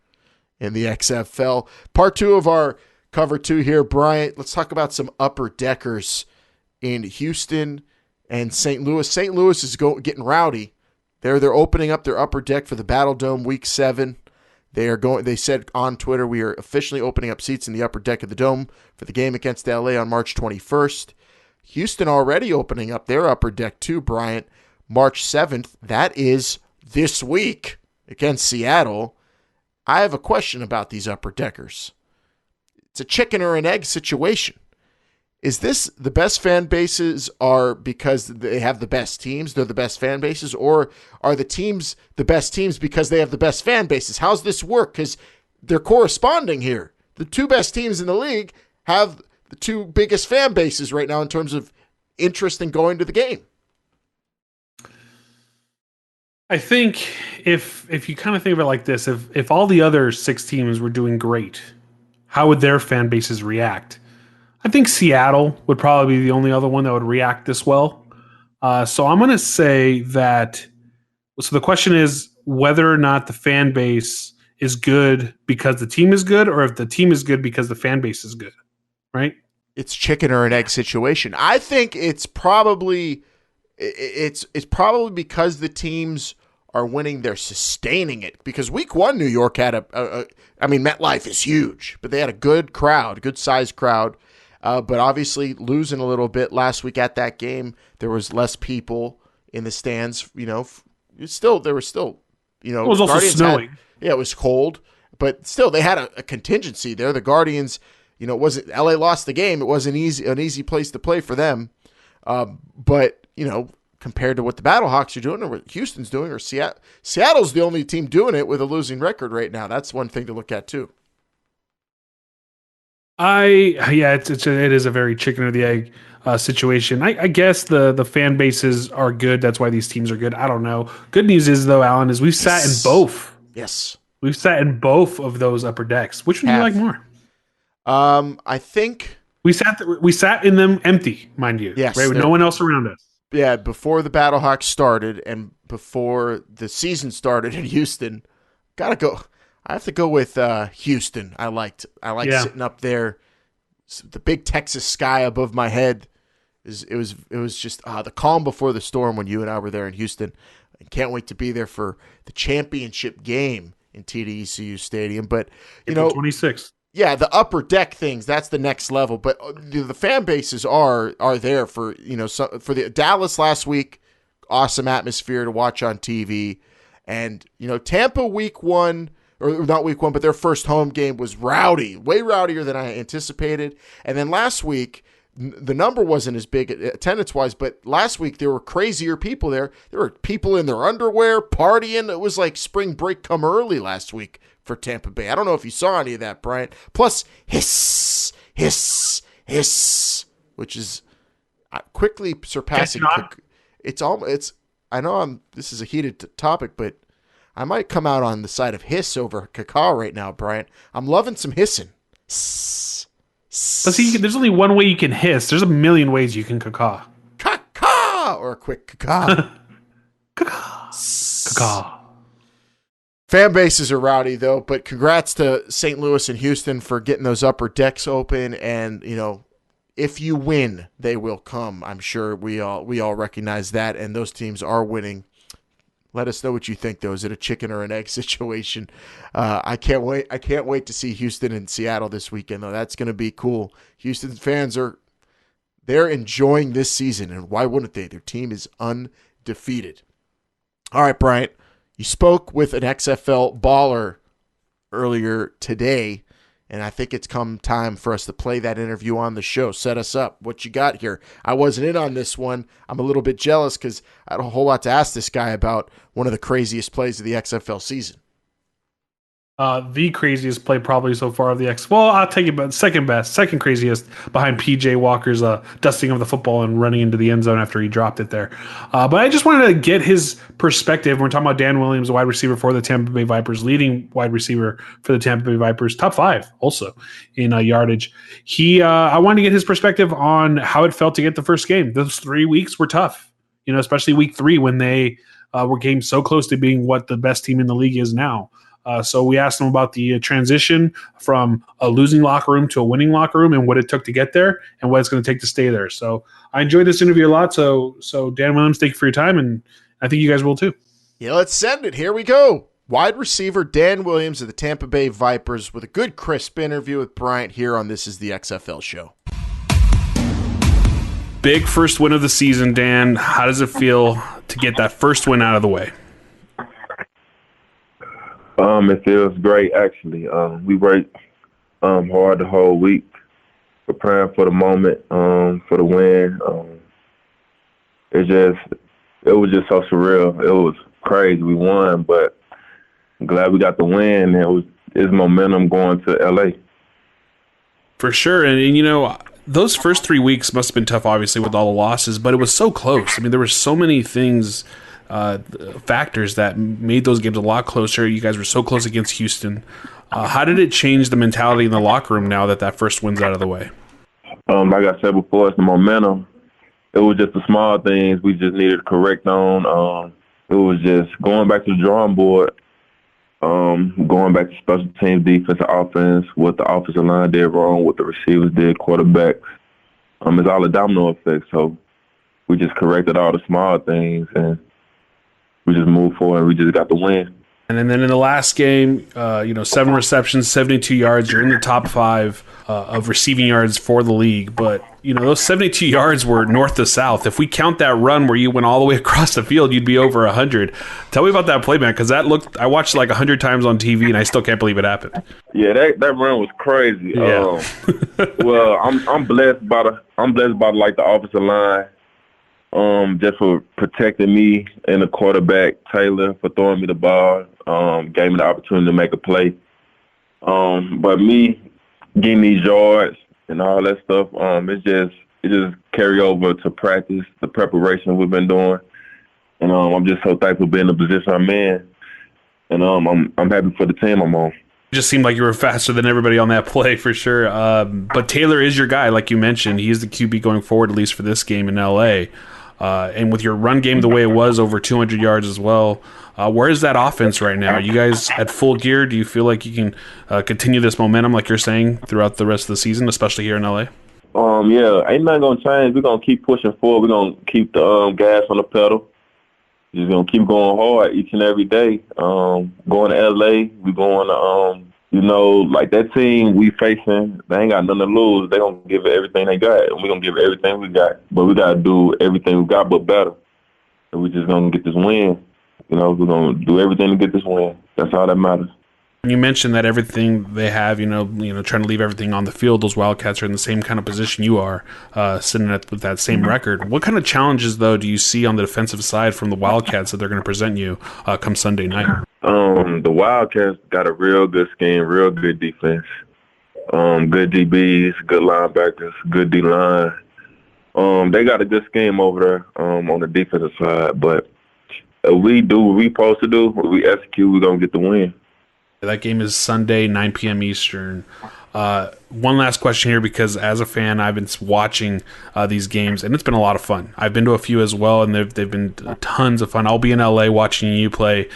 in the XFL. Part 2 of our cover 2 here, Bryant. Let's talk about some upper deckers in Houston and St. Louis. St. Louis is getting rowdy. They're opening up their upper deck for the Battle Dome Week 7. They said on Twitter, we are officially opening up seats in the upper deck of the Dome for the game against LA on March 21st. Houston already opening up their upper deck too, Bryant, March 7th. That is this week against Seattle. I have a question about these upper deckers. It's a chicken or an egg situation. Is this the best fan bases are because they have the best teams, they're the best fan bases, or are the teams the best teams because they have the best fan bases? How's this work? Because they're corresponding here. The two best teams in the league have the two biggest fan bases right now in terms of interest in going to the game. I think if you kind of think of it like this, if all the other 6 teams were doing great, how would their fan bases react? I think Seattle would probably be the only other one that would react this well. So I'm going to say that. So the question is whether or not the fan base is good because the team is good, or if the team is good because the fan base is good, right? It's chicken or an egg situation. I think it's probably because the teams are winning, they're sustaining it. Because Week 1, New York had MetLife is huge, but they had a good crowd, good sized crowd. But obviously losing a little bit last week at that game, there was less people in the stands. You know, there was still. It was also snowing. It was cold, but still they had a contingency there. The Guardians, it wasn't LA lost the game. It wasn't an easy place to play for them. But compared to what the Battlehawks are doing, or what Houston's doing, or Seattle's the only team doing it with a losing record right now. That's one thing to look at too. It is a very chicken or the egg situation. I guess the fan bases are good. That's why these teams are good. I don't know. Good news is though, Alan, is we've sat in both. Yes, we've sat in both of those upper decks. Which one do you like more? I think we sat in them empty, mind you. Yes, right, with no one else around us. Yeah, before the Battlehawks started and before the season started in Houston, I have to go with Houston. I liked sitting up there, the big Texas sky above my head. It was just the calm before the storm when you and I were there in Houston. I can't wait to be there for the championship game in TD-ECU Stadium. But April 26th. Yeah, the upper deck things, that's the next level. But the fan bases are there for, for the Dallas last week, awesome atmosphere to watch on TV. And, Tampa week one, or not week one, but their first home game was rowdy, way rowdier than I anticipated. And then last week, the number wasn't as big attendance-wise, but last week there were crazier people there. There were people in their underwear partying. It was like spring break come early last week for Tampa Bay. I don't know if you saw any of that, Bryant. Plus, hiss, hiss, hiss, which is quickly surpassing. I know this is a heated topic, but I might come out on the side of hiss over caca right now, Bryant. I'm loving some hissing. But see, there's only one way you can hiss. There's a million ways you can caca. Caca! Or a quick caca. Caca. Caca. Fan bases are rowdy, though, but congrats to St. Louis and Houston for getting those upper decks open. And, if you win, they will come. I'm sure we all recognize that, and those teams are winning. Let us know what you think, though. Is it a chicken or an egg situation? I can't wait. I can't wait to see Houston and Seattle this weekend, though. That's going to be cool. Houston fans they're enjoying this season, and why wouldn't they? Their team is undefeated. All right, Bryant, you spoke with an XFL baller earlier today, and I think it's come time for us to play that interview on the show. Set us up. What you got here? I wasn't in on this one. I'm a little bit jealous because I had a whole lot to ask this guy about one of the craziest plays of the XFL season. The craziest play probably so far of the Well, I'll take it, but second craziest behind PJ Walker's dusting of the football and running into the end zone after he dropped it there. But I just wanted to get his perspective. We're talking about Dan Williams, a wide receiver for the Tampa Bay Vipers, leading wide receiver for the Tampa Bay Vipers, top 5 also in yardage. I wanted to get his perspective on how it felt to get the first game. Those 3 weeks were tough, especially week 3 when they were getting so close to being what the best team in the league is now. So we asked him about the transition from a losing locker room to a winning locker room and what it took to get there and what it's going to take to stay there. So I enjoyed this interview a lot. So Dan Williams, thank you for your time, and I think you guys will too. Yeah, let's send it. Here we go. Wide receiver Dan Williams of the Tampa Bay Vipers with a good, crisp interview with Bryant here on This Is the XFL Show. Big first win of the season, Dan. How does it feel to get that first win out of the way? It feels great, actually. We worked hard the whole week, preparing for the moment, for the win. It was just so surreal. It was crazy. We won, but I'm glad we got the win. It's momentum going to LA. For sure. And those first 3 weeks must have been tough, obviously, with all the losses, but it was so close. I mean, there were so many things, factors that made those games a lot closer. You guys were so close against Houston. How did it change the mentality in the locker room now that first win's out of the way? Like I said before, it's the momentum. It was just the small things we just needed to correct on. It was just going back to the drawing board, going back to special teams, defense, offense, what the offensive line did wrong, what the receivers did, quarterbacks. It's all a domino effect. So we just corrected all the small things and we just moved forward and we just got the win. And then in the last game, 7 receptions, 72 yards. You're in the top 5 of receiving yards for the league. But, those 72 yards were north to south. If we count that run where you went all the way across the field, you'd be over 100. Tell me about that play, man, because I watched it like 100 times on TV, and I still can't believe it happened. Yeah, that run was crazy. Yeah. Well, I'm blessed by the offensive line. Just for protecting me and the quarterback, Taylor, for throwing me the ball, gave me the opportunity to make a play. But me getting these yards and all that stuff, it just carry over to practice, the preparation we've been doing. And I'm just so thankful to be in the position I'm in. And I'm happy for the team I'm on. It just seemed like you were faster than everybody on that play for sure. But Taylor is your guy, like you mentioned. He is the QB going forward, at least for this game in LA. And with your run game the way it was, over 200 yards as well, where is that offense right now? Are you guys at full gear? Do you feel like you can continue this momentum, like you're saying, throughout the rest of the season, especially here in LA? Yeah, ain't nothing gonna change. We're gonna keep pushing forward. We're gonna keep the gas on the pedal. Just gonna keep going hard each and every day. Going to LA, we going to like that team we facing, they ain't got nothing to lose. They gonna give it everything they got, and we gonna give it everything we got. But we gotta do everything we got, but better. And we just gonna get this win. We're gonna do everything to get this win. That's all that matters. You mentioned that everything they have, trying to leave everything on the field. Those Wildcats are in the same kind of position you are, sitting with that same record. What kind of challenges, though, do you see on the defensive side from the Wildcats that they're going to present you come Sunday night? The Wildcats got a real good scheme, real good defense, good DBs, good linebackers, good D-line. They got a good scheme over there on the defensive side. But if we do what we supposed to do, what we execute, we're going to get the win. That game is Sunday, 9 p.m. Eastern. One last question here, because as a fan, I've been watching these games, and it's been a lot of fun. I've been to a few as well, and they've been tons of fun. I'll be in LA watching you play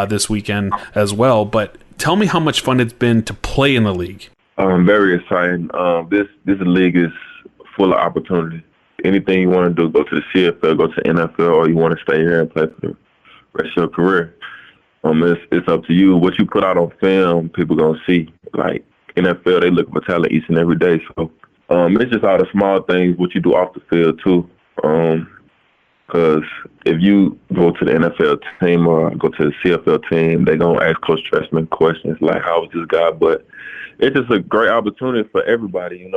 this weekend as well. But tell me how much fun it's been to play in the league. Very exciting. This league is full of opportunity. Anything you want to do, go to the CFL, go to the NFL, or you want to stay here and play for the rest of your career. It's up to you. What you put out on film, people gonna see. Like NFL, they look for talent each and every day. So it's just all the small things, what you do off the field too. Because if you go to the NFL team or go to the CFL team, they gonna ask Coach Trestman questions like, "How was this guy?" But it's just a great opportunity for everybody,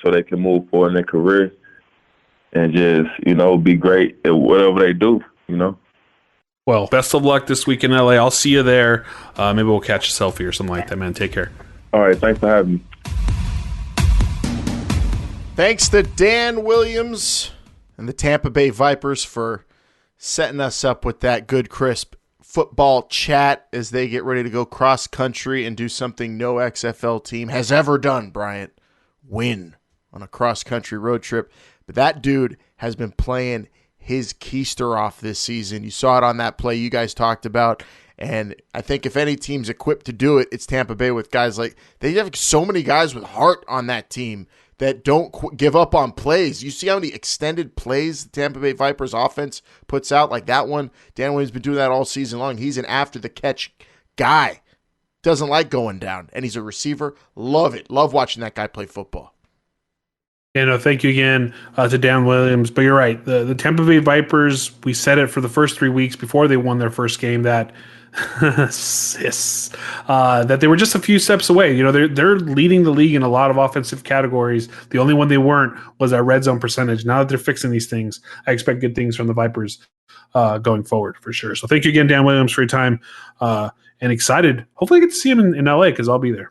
so they can move forward in their career and just be great at whatever they do, Well, best of luck this week in LA. I'll see you there. Maybe we'll catch a selfie or something like that, man. Take care. All right. Thanks for having me. Thanks to Dan Williams and the Tampa Bay Vipers for setting us up with that good, crisp football chat as they get ready to go cross-country and do something no XFL team has ever done, Bryant. Win on a cross-country road trip. But that dude has been playing his keister off this season. You saw it on that play you guys talked about, and I think if any team's equipped to do it, it's Tampa Bay with guys like, they have so many guys with heart on that team that don't give up on plays. You see how many extended plays the Tampa Bay Vipers offense puts out, like that one. Dan Williams has been doing that all season long. He's an after-the-catch guy. Doesn't like going down, and he's a receiver. Love it. Love watching that guy play football. Thank you again to Dan Williams. But you're right. The Tampa Bay Vipers, we said it for the first 3 weeks before they won their first game that that they were just a few steps away. They're leading the league in a lot of offensive categories. The only one they weren't was our red zone percentage. Now that they're fixing these things, I expect good things from the Vipers going forward for sure. So thank you again, Dan Williams, for your time, and excited. Hopefully I get to see him in LA because I'll be there.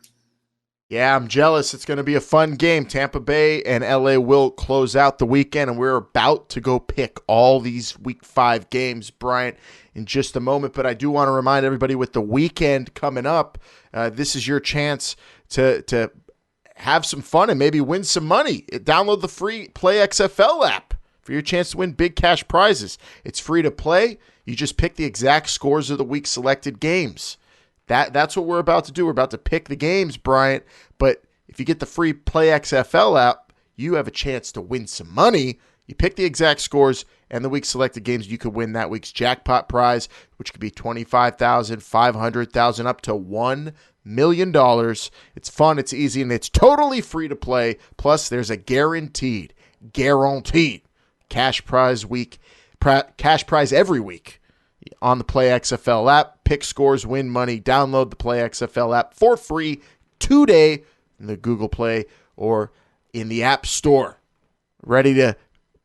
Yeah, I'm jealous. It's going to be a fun game. Tampa Bay and LA will close out the weekend, and we're about to go pick all these Week 5 games, Bryant, in just a moment. But I do want to remind everybody with the weekend coming up, this is your chance to have some fun and maybe win some money. Download the free Play XFL app for your chance to win big cash prizes. It's free to play. You just pick the exact scores of the week selected games. That's what we're about to do. We're about to pick the games, Bryant. But if you get the free Play XFL app, you have a chance to win some money. You pick the exact scores and the week selected games. You could win that week's jackpot prize, which could be $25,000, $500,000, up to $1 million. It's fun, it's easy, and it's totally free to play. Plus, there's a guaranteed cash prize every week on the Play XFL app. Pick scores, win money. Download the Play XFL app for free today in the Google Play or in the App Store. Ready to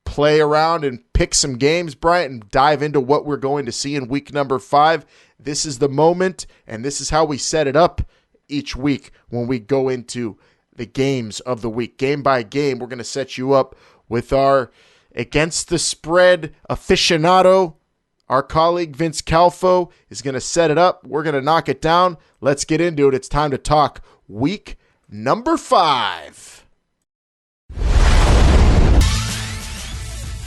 play around and pick some games, Bryant, and dive into what we're going to see in week number 5. This is the moment, and this is how we set it up each week when we go into the games of the week. Game by game, we're going to set you up with our Against the Spread aficionado. Our colleague Vince Calfo is going to set it up. We're going to knock it down. Let's get into it. It's time to talk week number 5.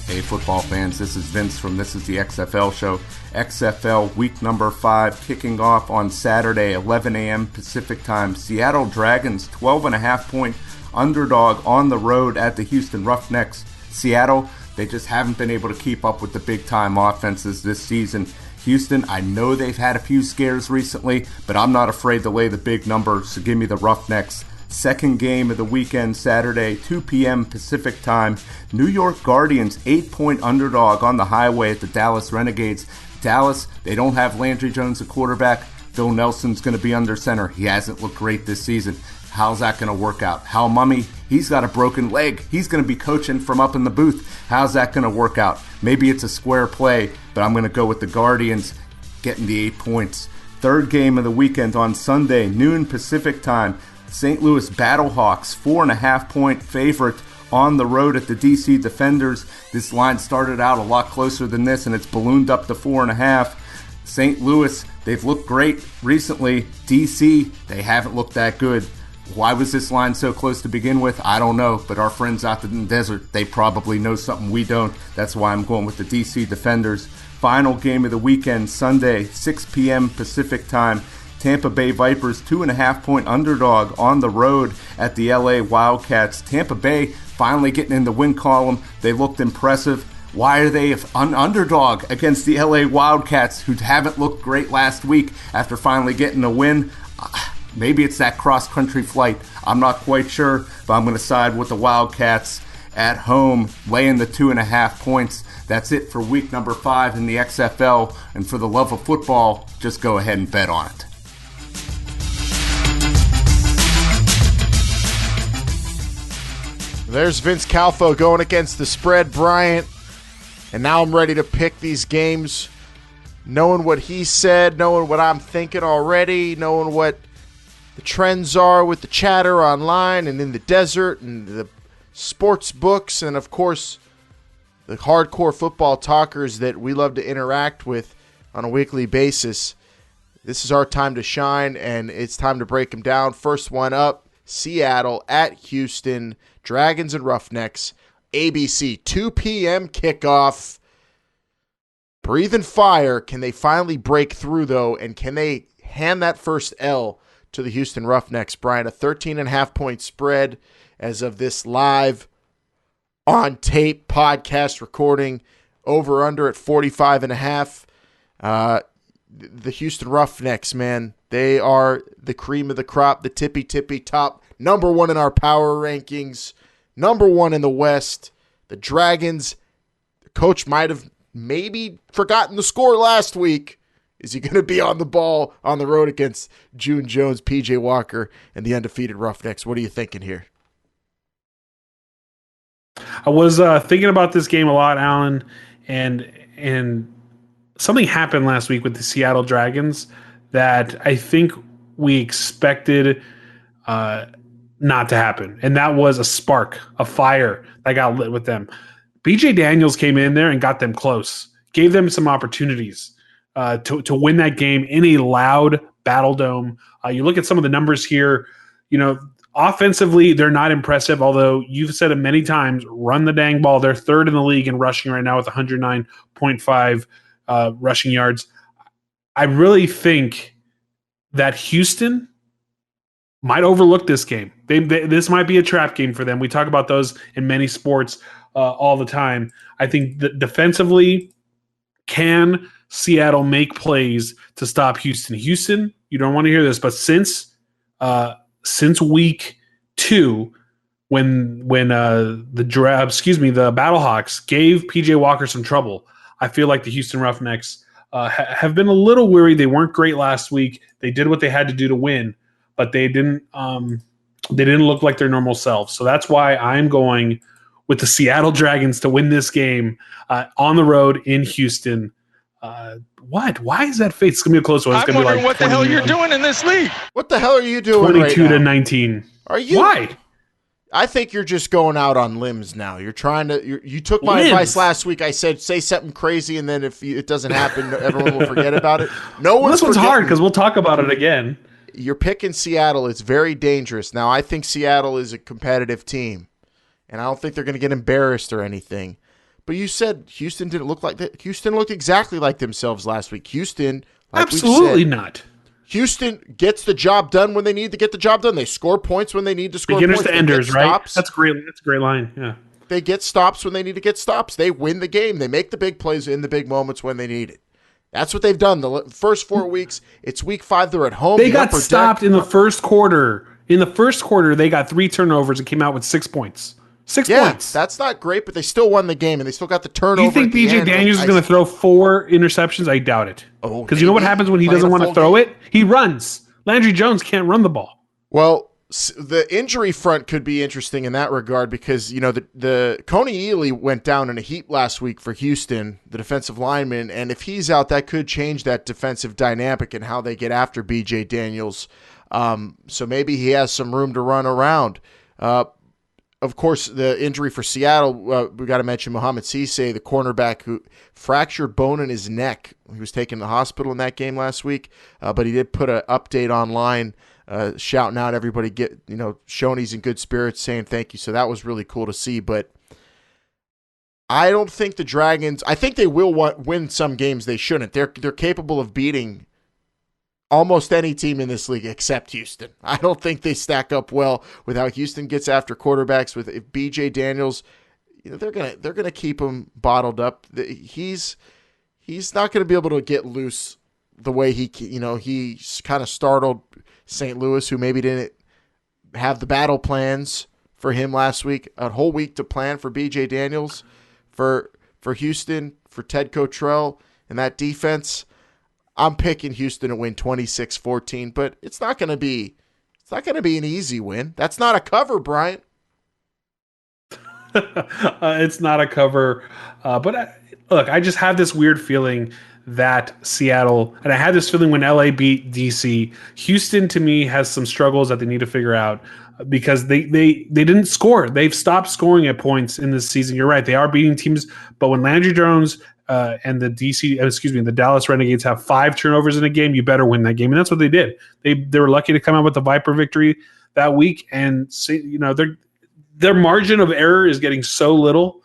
Hey, football fans, this is Vince from This is the XFL Show. XFL week number 5 kicking off on Saturday, 11 a.m. Pacific time. Seattle Dragons, 12.5-point underdog on the road at the Houston Roughnecks. Seattle, they just haven't been able to keep up with the big-time offenses this season. Houston, I know they've had a few scares recently, but I'm not afraid to lay the big number, so give me the Roughnecks. Second game of the weekend, Saturday, 2 p.m. Pacific time. New York Guardians, 8-point underdog on the highway at the Dallas Renegades. Dallas, they don't have Landry Jones at quarterback. Phil Nelson's going to be under center. He hasn't looked great this season. How's that going to work out? Hal Mummy, he's got a broken leg. He's going to be coaching from up in the booth. How's that going to work out? Maybe it's a square play, but I'm going to go with the Guardians getting the 8 points. Third game of the weekend on Sunday, noon Pacific time. St. Louis Battlehawks, 4.5-point favorite on the road at the DC Defenders. This line started out a lot closer than this, and it's ballooned up to 4.5. St. Louis, they've looked great recently. DC, they haven't looked that good. Why was this line so close to begin with? I don't know, but our friends out in the desert, they probably know something we don't. That's why I'm going with the DC Defenders. Final game of the weekend, Sunday, 6 p.m. Pacific time. Tampa Bay Vipers, 2.5-point underdog on the road at the 𝐬𝐤𝐢𝐚𝐥. Tampa Bay finally getting in the win column. They looked impressive. Why are they an underdog against the 𝐬𝐤𝐤𝐿cats, who haven't looked great last week after finally getting a win? Maybe it's that cross-country flight. I'm not quite sure, but I'm going to side with the Wildcats at home, laying the 2.5 points. That's it for week number 5 in the XFL. And for the love of football, just go ahead and bet on it. There's Vince Calfo going against the spread, Bryant. And now I'm ready to pick these games, knowing what he said, knowing what I'm thinking already, knowing what the trends are with the chatter online and in the desert and the sports books and, of course, the hardcore football talkers that we love to interact with on a weekly basis. This is our time to shine, and it's time to break them down. First one up, Seattle at Houston, Dragons and Roughnecks, ABC, 2 p.m. kickoff. Breathing fire. Can they finally break through, though, and can they hand that first L to the Houston Roughnecks? Brian, a 13.5-point spread as of this live on tape podcast recording, over under at 45.5. The Houston Roughnecks, man, they are the cream of the crop, the tippy top, number one in our power rankings, number one in the West. The Dragons, the coach might have maybe forgotten the score last week. Is he going to be on the ball on the road against June Jones, P.J. Walker, and the undefeated Roughnecks? What are you thinking here? I was thinking about this game a lot, Alan, and something happened last week with the Seattle Dragons that I think we expected not to happen, and that was a spark, a fire that got lit with them. B.J. Daniels came in there and got them close, gave them some opportunities to win that game in a loud Battle Dome. You look at some of the numbers here, offensively, they're not impressive, although you've said it many times, run the dang ball. They're third in the league in rushing right now with 109.5 rushing yards. I really think that Houston might overlook this game. This might be a trap game for them. We talk about those in many sports all the time. I think that defensively, can Seattle make plays to stop Houston? Houston, you don't want to hear this, but since week 2, when the Battlehawks gave PJ Walker some trouble, I feel like the Houston Roughnecks have been a little weary. They weren't great last week. They did what they had to do to win, but they didn't look like their normal selves. So that's why I'm going with the Seattle Dragons to win this game on the road in Houston. What? Why is that fate? It's gonna be a close one. It's I'm gonna wondering be like what the hell you're doing in this league. What the hell are you doing 22 right now? to 19. Are you? Why? I think you're just going out on limbs now. You're trying to. You took my advice last week. I said say something crazy, and then if it doesn't happen, everyone will forget about it. This one's hard because we'll talk about it again. You're picking Seattle. It's very dangerous. Now, I think Seattle is a competitive team, and I don't think they're going to get embarrassed or anything. But you said Houston didn't look like that. Houston looked exactly like themselves last week. Houston, like absolutely not. Houston gets the job done when they need to get the job done. They score points when they need to score Beginners points. to enders, right? Stops. That's great. That's a great line. Yeah. They get stops when they need to get stops. They win the game. They make the big plays in the big moments when they need it. That's what they've done the first 4 weeks. It's week 5. They're at home. They got stopped in the first quarter. In the first quarter, they got 3 turnovers and came out with 6 points. 6 points. That's not great, but they still won the game, and they still got the turnover. Do you think BJ Daniels is going to throw 4 interceptions? I doubt it. Because you know what happens when he doesn't want to throw it? He runs. Landry Jones can't run the ball. Well, the injury front could be interesting in that regard because, the 𝐬𝐞𝐝 went down in a heap last week for Houston, the defensive lineman, and if he's out, that could change that defensive dynamic and how they get after BJ Daniels. So maybe he has some room to run around. Of course, the injury for Seattle, we got to mention Mohamed Cisse, the cornerback who fractured bone in his neck. He was taken to the hospital in that game last week, but he did put an update online shouting out everybody, showing he's in good spirits, saying thank you. So that was really cool to see. But I don't think the Dragons, I think they will win some games they shouldn't. They're capable of beating almost any team in this league except Houston. I don't think they stack up well with how Houston gets after quarterbacks. If BJ Daniels, they're gonna keep him bottled up. He's not gonna be able to get loose the way he kind of startled St. Louis, who maybe didn't have the battle plans for him last week. A whole week to plan for BJ Daniels, for Houston, for Ted Cottrell and that defense. I'm picking Houston to win 26-14, but it's not going to be an easy win. That's not a cover, Bryant. It's not a cover, but look, I just have this weird feeling that Seattle, and I had this feeling when LA beat DC, Houston to me has some struggles that they need to figure out because they didn't score. They've stopped scoring at points in this season. You're right. They are beating teams, but when Landry Jones and the Dallas Renegades have 5 turnovers in a game, you better win that game. And that's what they did. They were lucky to come out with the Viper victory that week. And their margin of error is getting so little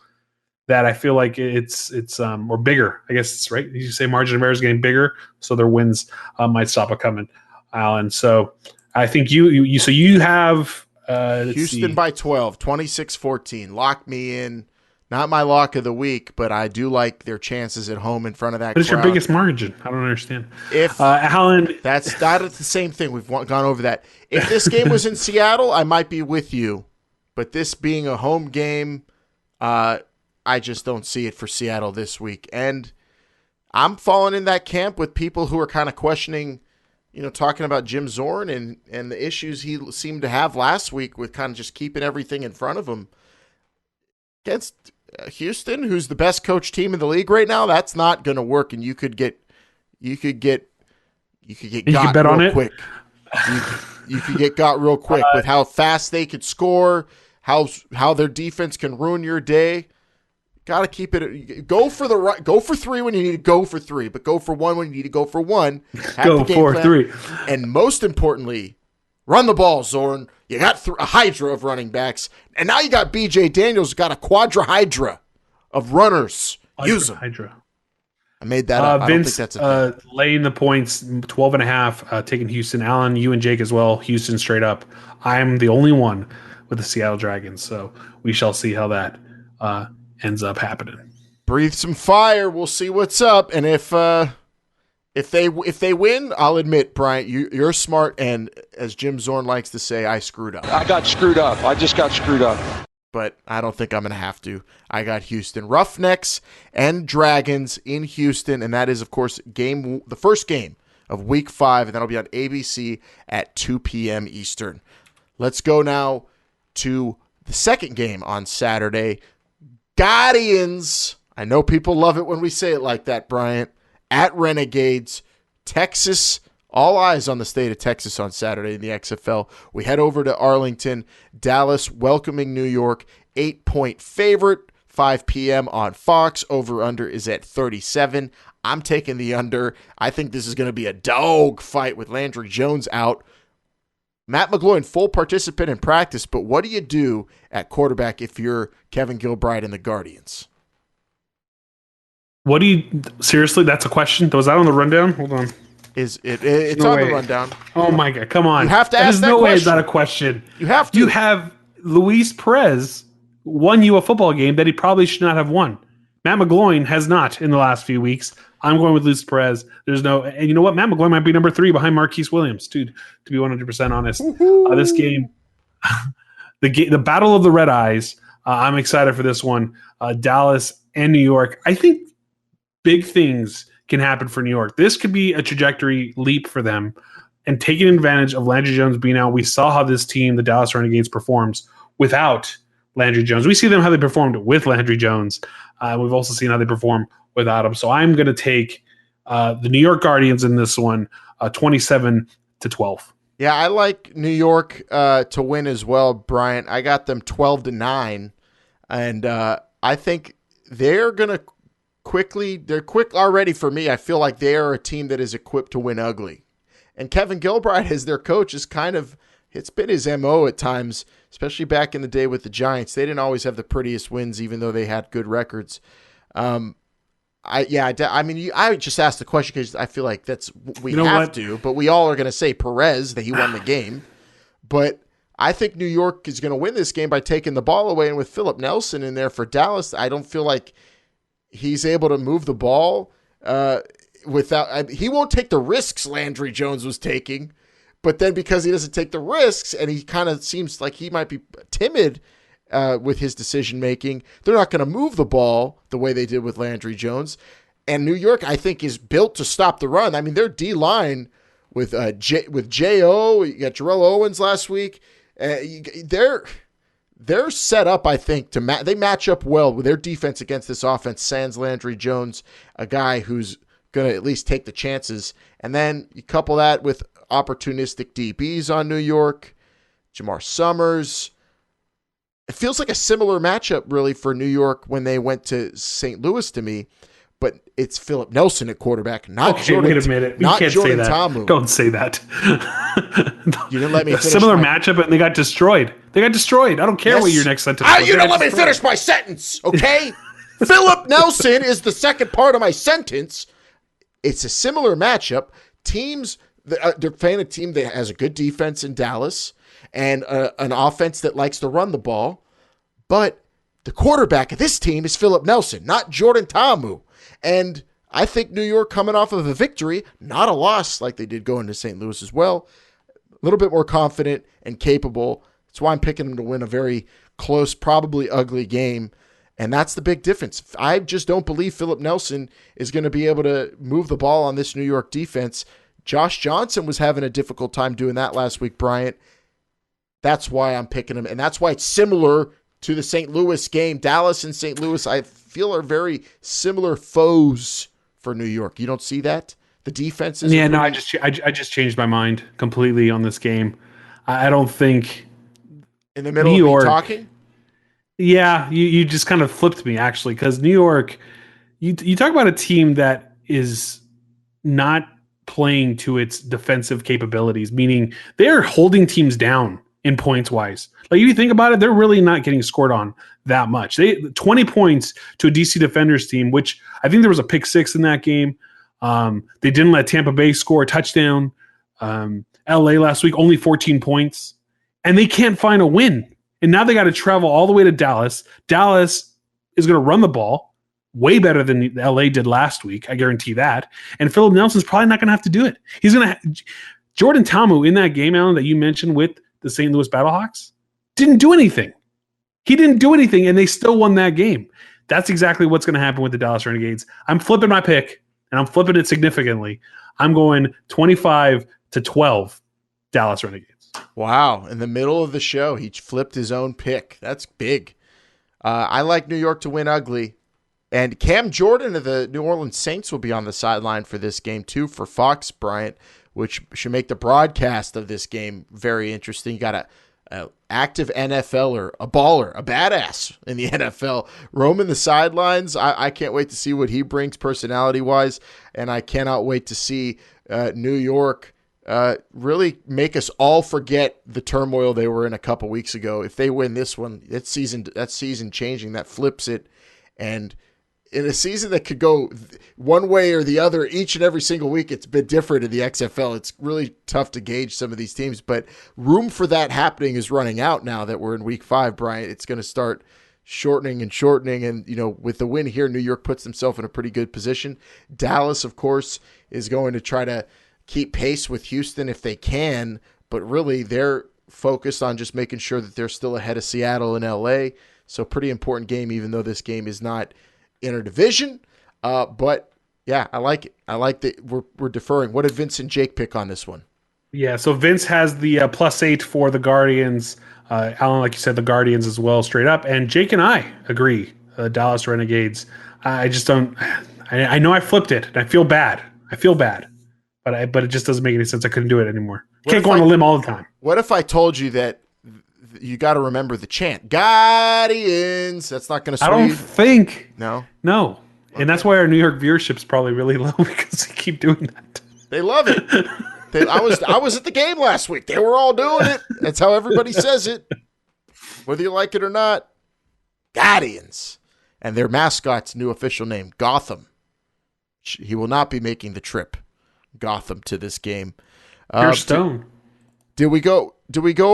that I feel like it's or bigger. I guess it's right. You say margin of error is getting bigger, so their wins might stop it coming, Alan. So I think you have Houston by 12, 26-14. Lock me in. Not my lock of the week, but I do like their chances at home in front of that crowd. What is your biggest margin? I don't understand. If Alan, that's the same thing. We've gone over that. If this game was in Seattle, I might be with you. But this being a home game, I just don't see it for Seattle this week. And I'm falling in that camp with people who are kind of questioning, talking about Jim Zorn and the issues he seemed to have last week with kind of just keeping everything in front of him. Against Houston, who's the best coach team in the league right now, that's not going to work, and you could bet on it quick. You could get got real quick with how fast they could score, how their defense can ruin your day. Got to keep it. Go for 3 when you need to go for 3, but go for 1 when you need to go for 1. Go for 3, and most importantly, run the ball, Zorn. You got a hydra of running backs, and now you got BJ Daniels, got a quadrahydra of runners. Use them. Hydra. I made that up. Vince, I don't think that's a thing. Laying the points, 12.5, taking Houston. Alan, you and Jake as well. Houston straight up. I'm the only one with the Seattle Dragons, so we shall see how that ends up happening. Breathe some fire. We'll see what's up, and if they win, I'll admit, Bryant, you're smart, and as Jim Zorn likes to say, I screwed up. I got screwed up. I just got screwed up. But I don't think I'm going to have to. I got Houston. Roughnecks and Dragons in Houston, and that is, of course, the first game of Week 5, and that'll be on ABC at 2 p.m. Eastern. Let's go now to the second game on Saturday. Guardians. I know people love it when we say it like that, Bryant. At Renegades, Texas, all eyes on the state of Texas on Saturday in the XFL. We head over to Arlington, Dallas, welcoming New York, 8-point favorite, 5 p.m. on Fox. Over-under is at 37. I'm taking the under. I think this is going to be a dog fight with Landry Jones out. Matt McGloin, full participant in practice, but what do you do at quarterback if you're Kevin Gilbride and the Guardians? Seriously, that's a question? Was that on the rundown? Hold on. It's on the rundown. Oh my God! Come on! You have to ask that There's no way it's question. not a question. You have to. You have Luis Perez won you a football game that he probably should not have won. Matt McGloin has not in the last few weeks. I'm going with Luis Perez. And you know what? Matt McGloin might be number 3 behind Marquise Williams, dude. To be 100% honest, this game, the Battle of the Red Eyes. I'm excited for this one. Dallas and New York. I think big things can happen for New York. This could be a trajectory leap for them. And taking advantage of Landry Jones being out, we saw how this team, the Dallas Renegades, performs without Landry Jones. We see them how they performed with Landry Jones. We've also seen how they perform without him. So I'm going to take the New York Guardians in this one, 27-12. Yeah, I like New York to win as well, Bryant. I got them 12-9, and I think they're going to they're quick already for me. I feel like they are a team that is equipped to win ugly. And Kevin Gilbride as their coach is it's been his MO at times, especially back in the day with the Giants. They didn't always have the prettiest wins, even though they had good records. I just asked the question because I feel like we have to, but we all are going to say Perez, that he won the game. But I think New York is going to win this game by taking the ball away. And with Philip Nelson in there for Dallas, I don't feel like he's able to move the ball he won't take the risks Landry Jones was taking. But then because he doesn't take the risks and he kind of seems like he might be timid with his decision-making, they're not going to move the ball the way they did with Landry Jones. And New York, I think, is built to stop the run. I mean, their D-line with J.O., you got Jarrell Owens last week. They're set up, I think, they match up well with their defense against this offense, sans Landry Jones, a guy who's going to at least take the chances. And then you couple that with opportunistic DBs on New York, Jamar Summers. It feels like a similar matchup, really, for New York when they went to St. Louis to me. But it's Philip Nelson at quarterback, not Jordan. Wait a minute. Not can't Jordan say that. Ta'amu. Don't say that. You didn't let me finish. Similar matchup, and they got destroyed. I don't care what your next sentence was. You don't let me finish my sentence, okay? Philip Nelson is the second part of my sentence. It's a similar matchup. They're playing a team that has a good defense in Dallas and an offense that likes to run the ball. But the quarterback of this team is Philip Nelson, not Jordan Ta'amu. And I think New York, coming off of a victory, not a loss like they did going to St. Louis as well, a little bit more confident and capable. That's why I'm picking them to win a very close, probably ugly game. And that's the big difference. I just don't believe Philip Nelson is going to be able to move the ball on this New York defense. Josh Johnson was having a difficult time doing that last week, Bryant. That's why I'm picking him. And that's why it's similar to the St. Louis game. Dallas and St. Louis, I feel, are very similar foes for New York. You don't see that? The defense is... Yeah, no, I just changed my mind completely on this game. I don't think... In the middle of me talking? Yeah, you just kind of flipped me, actually, because New York, you talk about a team that is not playing to its defensive capabilities, meaning they're holding teams down in points-wise. Like, if you think about it, they're really not getting scored on that much. 20 points to a DC Defenders team, which I think there was a pick 6 in that game. They didn't let Tampa Bay score a touchdown. LA last week, only 14 points. And they can't find a win. And now they got to travel all the way to Dallas. Dallas is going to run the ball way better than LA did last week. I guarantee that. And Philip Nelson's probably not going to have to do it. He's going to Jordan Ta'amu in that game, Alan, that you mentioned with the St. Louis Battlehawks, didn't do anything. He didn't do anything, and they still won that game. That's exactly what's going to happen with the Dallas Renegades. I'm flipping my pick, and I'm flipping it significantly. I'm going 25-12 Dallas Renegades. Wow. In the middle of the show, he flipped his own pick. That's big. I like New York to win ugly. And Cam Jordan of the New Orleans Saints will be on the sideline for this game, too, for Fox, Bryant, which should make the broadcast of this game very interesting. You got a active NFLer, a baller, a badass in the NFL, roaming the sidelines. I can't wait to see what he brings personality-wise, and I cannot wait to see New York really make us all forget the turmoil they were in a couple weeks ago. If they win this one, that's season changing. That flips it, and in a season that could go one way or the other each and every single week, it's been different in the XFL. It's really tough to gauge some of these teams, but room for that happening is running out now that we're in week 5, Brian. It's going to start shortening. And, with the win here, New York puts themselves in a pretty good position. Dallas, of course, is going to try to keep pace with Houston if they can, but really they're focused on just making sure that they're still ahead of Seattle and LA. So pretty important game, even though this game is not interdivision. But yeah, I like it. I like that we're deferring. What did Vince and Jake pick on this one? Yeah, so Vince has the +8 for the Guardians. Alan, like you said, the Guardians as well, straight up. And Jake and I agree, Dallas Renegades. I just don't. I know I flipped it, and I feel bad. But it just doesn't make any sense. I couldn't do it anymore. Can't go on a limb all the time. What if I told you that you got to remember the chant, Guardians? That's not going to sway I don't think. No. Okay. And that's why our New York viewership's probably really low, because they keep doing that. They love it. I was at the game last week. They were all doing it. That's how everybody says it, whether you like it or not. Guardians. And their mascot's new official name, Gotham. He will not be making the trip, Gotham, to this game. Here's Stone. Did we go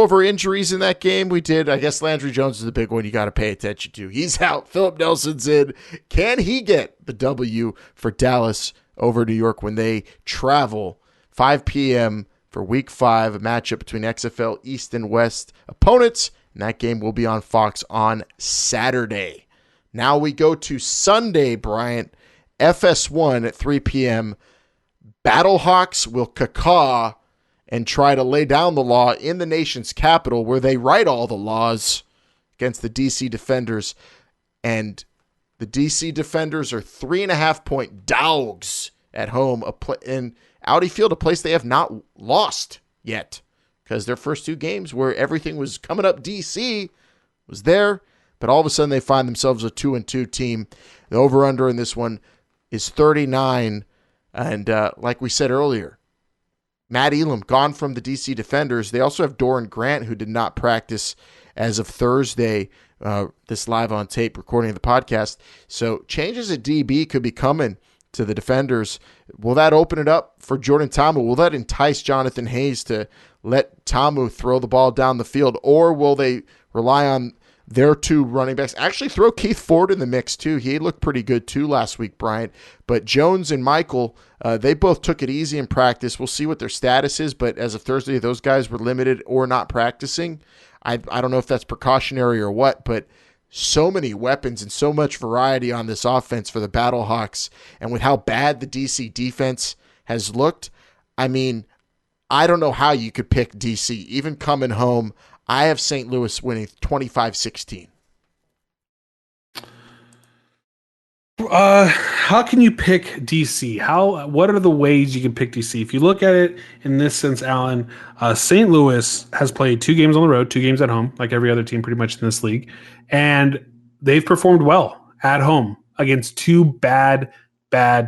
over injuries in that game? We did. I guess Landry Jones is the big one you got to pay attention to. He's out. Philip Nelson's in. Can he get the W for Dallas over New York when they travel 5 p.m. for Week 5, a matchup between XFL East and West opponents, and that game will be on Fox on Saturday. Now we go to Sunday, Bryant, FS1 at 3 p.m. Battlehawks will caw and try to lay down the law in the nation's capital, where they write all the laws, against the DC Defenders. And the DC Defenders are 3.5-point dogs at home in Audi Field, a place they have not lost yet, because their first 2 games where everything was coming up DC was there, but all of a sudden they find themselves a 2-2 team. The over-under in this one is 39, and like we said earlier, Matt Elam gone from the DC Defenders. They also have Doran Grant, who did not practice as of Thursday, this live on tape recording of the podcast. So changes at DB could be coming to the Defenders. Will that open it up for Jordan Ta'amu? Will that entice Jonathan Hayes to let Ta'amu throw the ball down the field? Or will they rely on their 2 running backs? Actually throw Keith Ford in the mix too. He looked pretty good too last week, Bryant. But Jones and Michael, they both took it easy in practice. We'll see what their status is, but as of Thursday, those guys were limited or not practicing. I don't know if that's precautionary or what, but so many weapons and so much variety on this offense for the Battlehawks. And with how bad the DC defense has looked, I mean, I don't know how you could pick DC. Even coming home, I have St. Louis winning 25-16. How can you pick DC? What are the ways you can pick DC? If you look at it in this sense, Alan, St. Louis has played 2 games on the road, 2 games at home, like every other team pretty much in this league. And they've performed well at home against 2 bad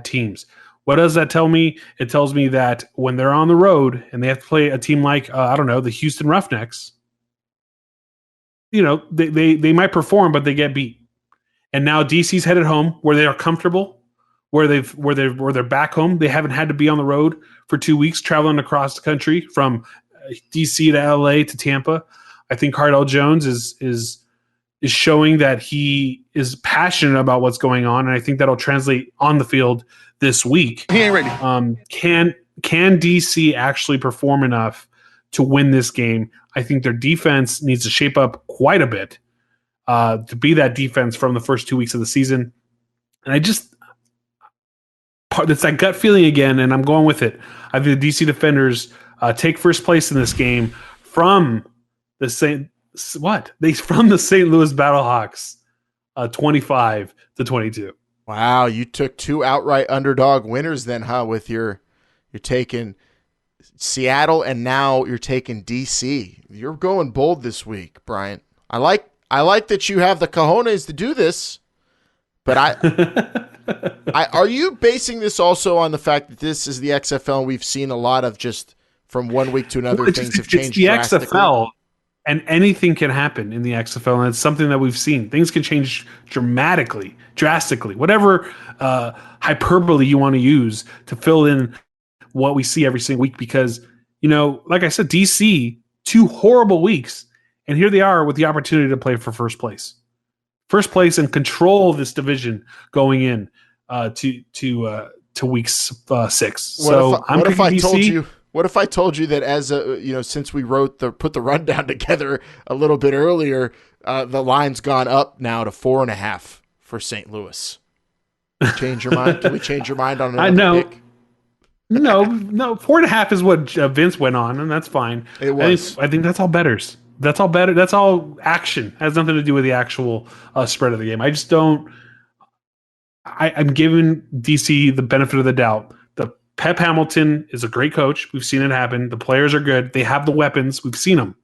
teams. What does that tell me? It tells me that when they're on the road and they have to play a team like, the Houston Roughnecks, they might perform, but they get beat. And now DC's headed home, where they are comfortable, where they're back home. They haven't had to be on the road for 2 weeks, traveling across the country from DC to LA to Tampa. I think Cardell Jones is showing that he is passionate about what's going on, and I think that'll translate on the field this week. He ain't ready. Can DC actually perform enough to win this game? I think their defense needs to shape up quite a bit to be that defense from the first 2 weeks of the season. And it's that gut feeling again, and I'm going with it. I think the DC Defenders take first place in this game from the St. Louis Battlehawks, 25-22. Wow, you took 2 outright underdog winners then, huh? With you're taking Seattle, and now you're taking DC. You're going bold this week, Bryant. I like that you have the cojones to do this, but are you basing this also on the fact that this is the XFL and we've seen a lot of just from one week to another things have changed drastically? XFL. And anything can happen in the XFL, and it's something that we've seen. Things can change dramatically, drastically, whatever hyperbole you want to use to fill in what we see every single week. Because, like I said, DC, 2 horrible weeks, and here they are with the opportunity to play for first place. First place and control this division going in to week 6. What if I told you that as since we put the rundown together a little bit earlier, the line's gone up now to 4.5 for St. Louis. Change your mind? Can we change your mind on another pick? No, 4.5 is what Vince went on, and that's fine. It was. I think that's all bettors. That's all better. That's all action. It has nothing to do with the actual spread of the game. I just don't. I'm giving DC the benefit of the doubt. Pep Hamilton is a great coach. We've seen it happen. The players are good. They have the weapons. We've seen them.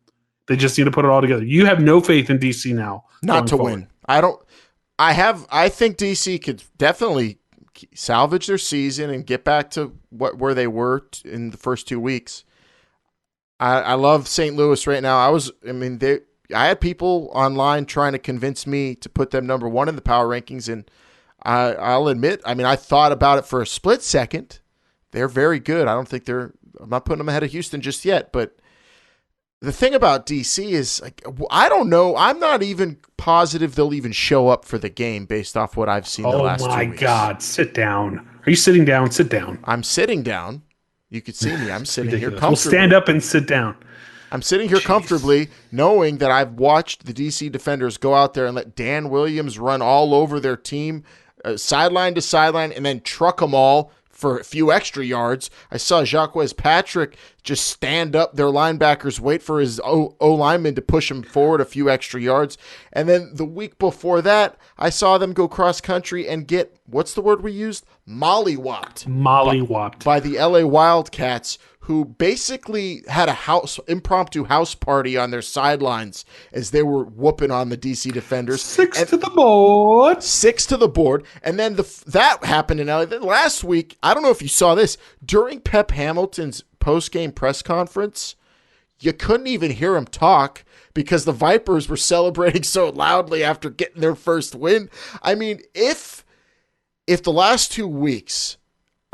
They just need to put it all together. You have no faith in DC now. Not to win. I think DC could definitely salvage their season and get back to where they were in the first 2 weeks. I love St. Louis right now. I had people online trying to convince me to put them number 1 in the power rankings, and I'll admit, I thought about it for a split second. They're very good. I'm not putting them ahead of Houston just yet, but the thing about DC is, I don't know. I'm not even positive they'll even show up for the game based off what I've seen the last 2 weeks. Oh my God, sit down. Are you sitting down? Sit down. I'm sitting down. You could see me. I'm sitting here comfortably. We'll stand up and sit down. I'm sitting here comfortably knowing that I've watched the DC Defenders go out there and let Dan Williams run all over their team, sideline to sideline, and then truck them all for a few extra yards. I saw 𝐬𝐸𝐴𝐺𝐸 just stand up their linebackers, wait for his O-lineman to push him forward a few extra yards. And then the week before that, I saw them go cross-country and get, what's the word we used? Mollywopped. By the LA Wildcats, who basically had a impromptu house party on their sidelines as they were whooping on the DC Defenders. 6 to the board. 6 to the board. And then that happened in LA. Then last week, I don't know if you saw this, during Pep Hamilton's post-game press conference, you couldn't even hear him talk because the Vipers were celebrating so loudly after getting their first win. If the last 2 weeks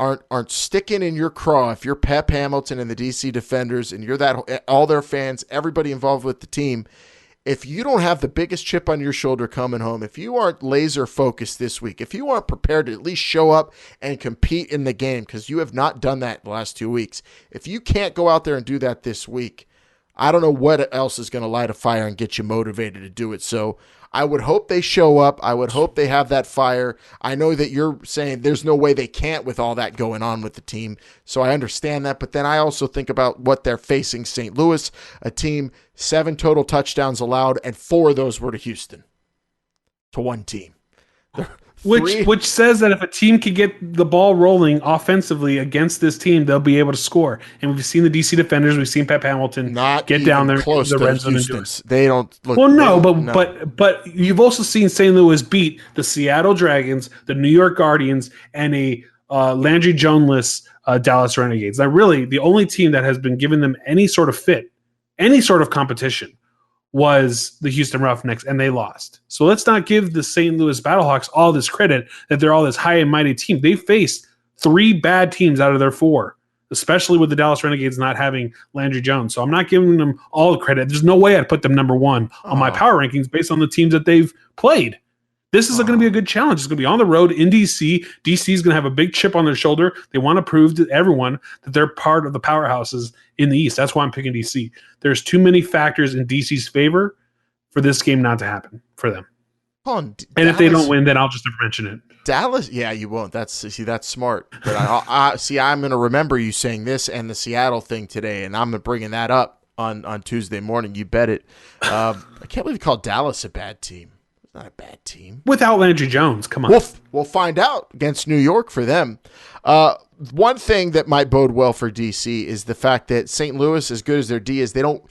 aren't sticking in your craw, if you're Pep Hamilton and the DC Defenders and you're all their fans, everybody involved with the team, if you don't have the biggest chip on your shoulder coming home, if you aren't laser focused this week, if you aren't prepared to at least show up and compete in the game, because you have not done that the last 2 weeks, if you can't go out there and do that this week, I don't know what else is going to light a fire and get you motivated to do it. So I would hope they show up. I would hope they have that fire. I know that you're saying there's no way they can't with all that going on with the team. So I understand that. But then I also think about what they're facing. St. Louis, a team, 7 total touchdowns allowed, and 4 of those were to Houston. To one team. Which says that if a team can get the ball rolling offensively against this team, they'll be able to score. And we've seen the DC Defenders, we've seen Pep Hamilton get down there close the to red zone. They don't look. Well, but you've also seen St. Louis beat the Seattle Dragons, the New York Guardians, and a Landry Jones-less Dallas Renegades. Now, really, the only team that has been giving them any sort of fit, any sort of competition, was the Houston Roughnecks, and they lost. So let's not give the St. Louis Battlehawks all this credit that they're all this high and mighty team. They faced 3 bad teams out of their 4, especially with the Dallas Renegades not having Landry Jones. So I'm not giving them all the credit. There's no way I'd put them number 1 on my power rankings based on the teams that they've played. This is going to be a good challenge. It's going to be on the road in DC. DC is going to have a big chip on their shoulder. They want to prove to everyone that they're part of the powerhouses in the East. That's why I'm picking DC. There's too many factors in DC's favor for this game not to happen for them. And if they don't win, then I'll just never mention it. Dallas, yeah, you won't. That's smart. But I'm going to remember you saying this and the Seattle thing today, and I'm bringing that up on Tuesday morning. You bet it. I can't believe you called Dallas a bad team. Not a bad team. Without Landry Jones, come on. We'll find out against New York for them. One thing that might bode well for DC is the fact that St. Louis, as good as their D is, they don't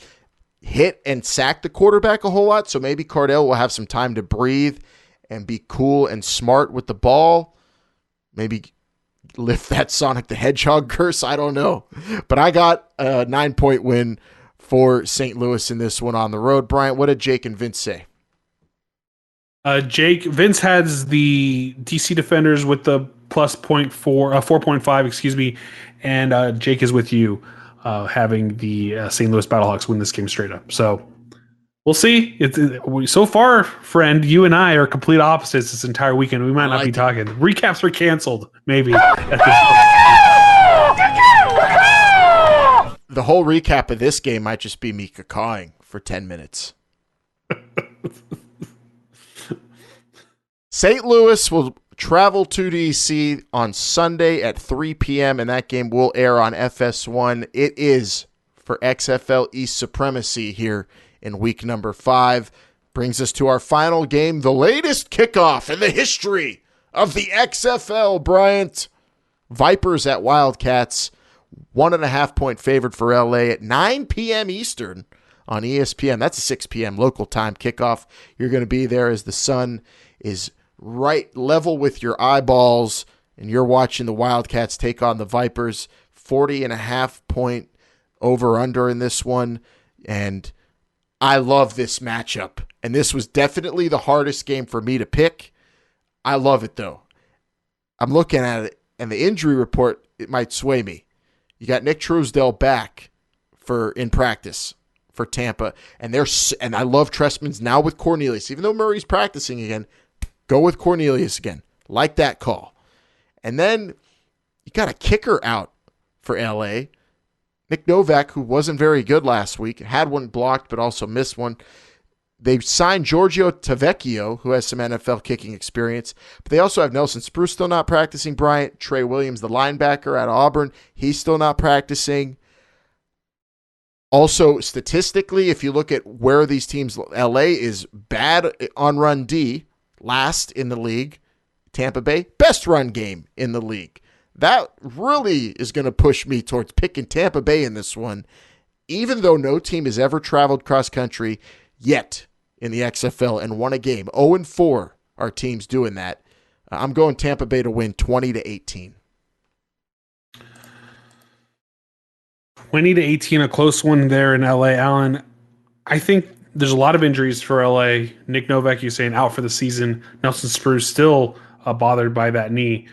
hit and sack the quarterback a whole lot, so maybe Cardell will have some time to breathe and be cool and smart with the ball. Maybe lift that Sonic the Hedgehog curse. I don't know. But I got a 9-point win for St. Louis in this one on the road. Bryant, what did Jake and Vince say? Vince has the DC Defenders with the plus 4.5, excuse me, and Jake is with you, having the St. Louis Battlehawks win this game straight up. So we'll see. So far, friend, you and I are complete opposites this entire weekend. We might not be talking. Recaps are canceled, maybe. The whole recap of this game might just be me cawing for 10 minutes. St. Louis will travel to D.C. on Sunday at 3 p.m., and that game will air on FS1. It is for XFL East supremacy here in week number 5. Brings us to our final game, the latest kickoff in the history of the XFL, Bryant. Vipers at Wildcats, 1.5-point favorite for LA at 9 p.m. Eastern on ESPN. That's a 6 p.m. local time kickoff. You're going to be there as the sun is right level with your eyeballs, and you're watching the Wildcats take on the Vipers. 40.5-point over-under in this one, and I love this matchup. And this was definitely the hardest game for me to pick. I love it, though. I'm looking at it, and the injury report, it might sway me. You got Nick Truesdell back in practice for Tampa, and I love Trestman's now with Cornelius. Even though Murray's practicing again, go with Cornelius again. Like that call. And then you got a kicker out for LA. Nick Novak, who wasn't very good last week, had one blocked but also missed one. They signed Giorgio Tavecchio, who has some NFL kicking experience. But they also have Nelson Spruce still not practicing. Bryant, Trey Williams, the linebacker out of Auburn, he's still not practicing. Also, statistically, if you look at where these teams, LA is bad on run D, last in the league. Tampa Bay, best run game in the league. That really is going to push me towards picking Tampa Bay in this one, even though no team has ever traveled cross-country yet in the XFL and won a game. 0-4 are teams doing that. I'm going Tampa Bay to win 20-18. 20-18, a close one there in LA. Alan, I think there's a lot of injuries for LA. Nick Novak, you're saying, out for the season. Nelson Spruce still bothered by that knee.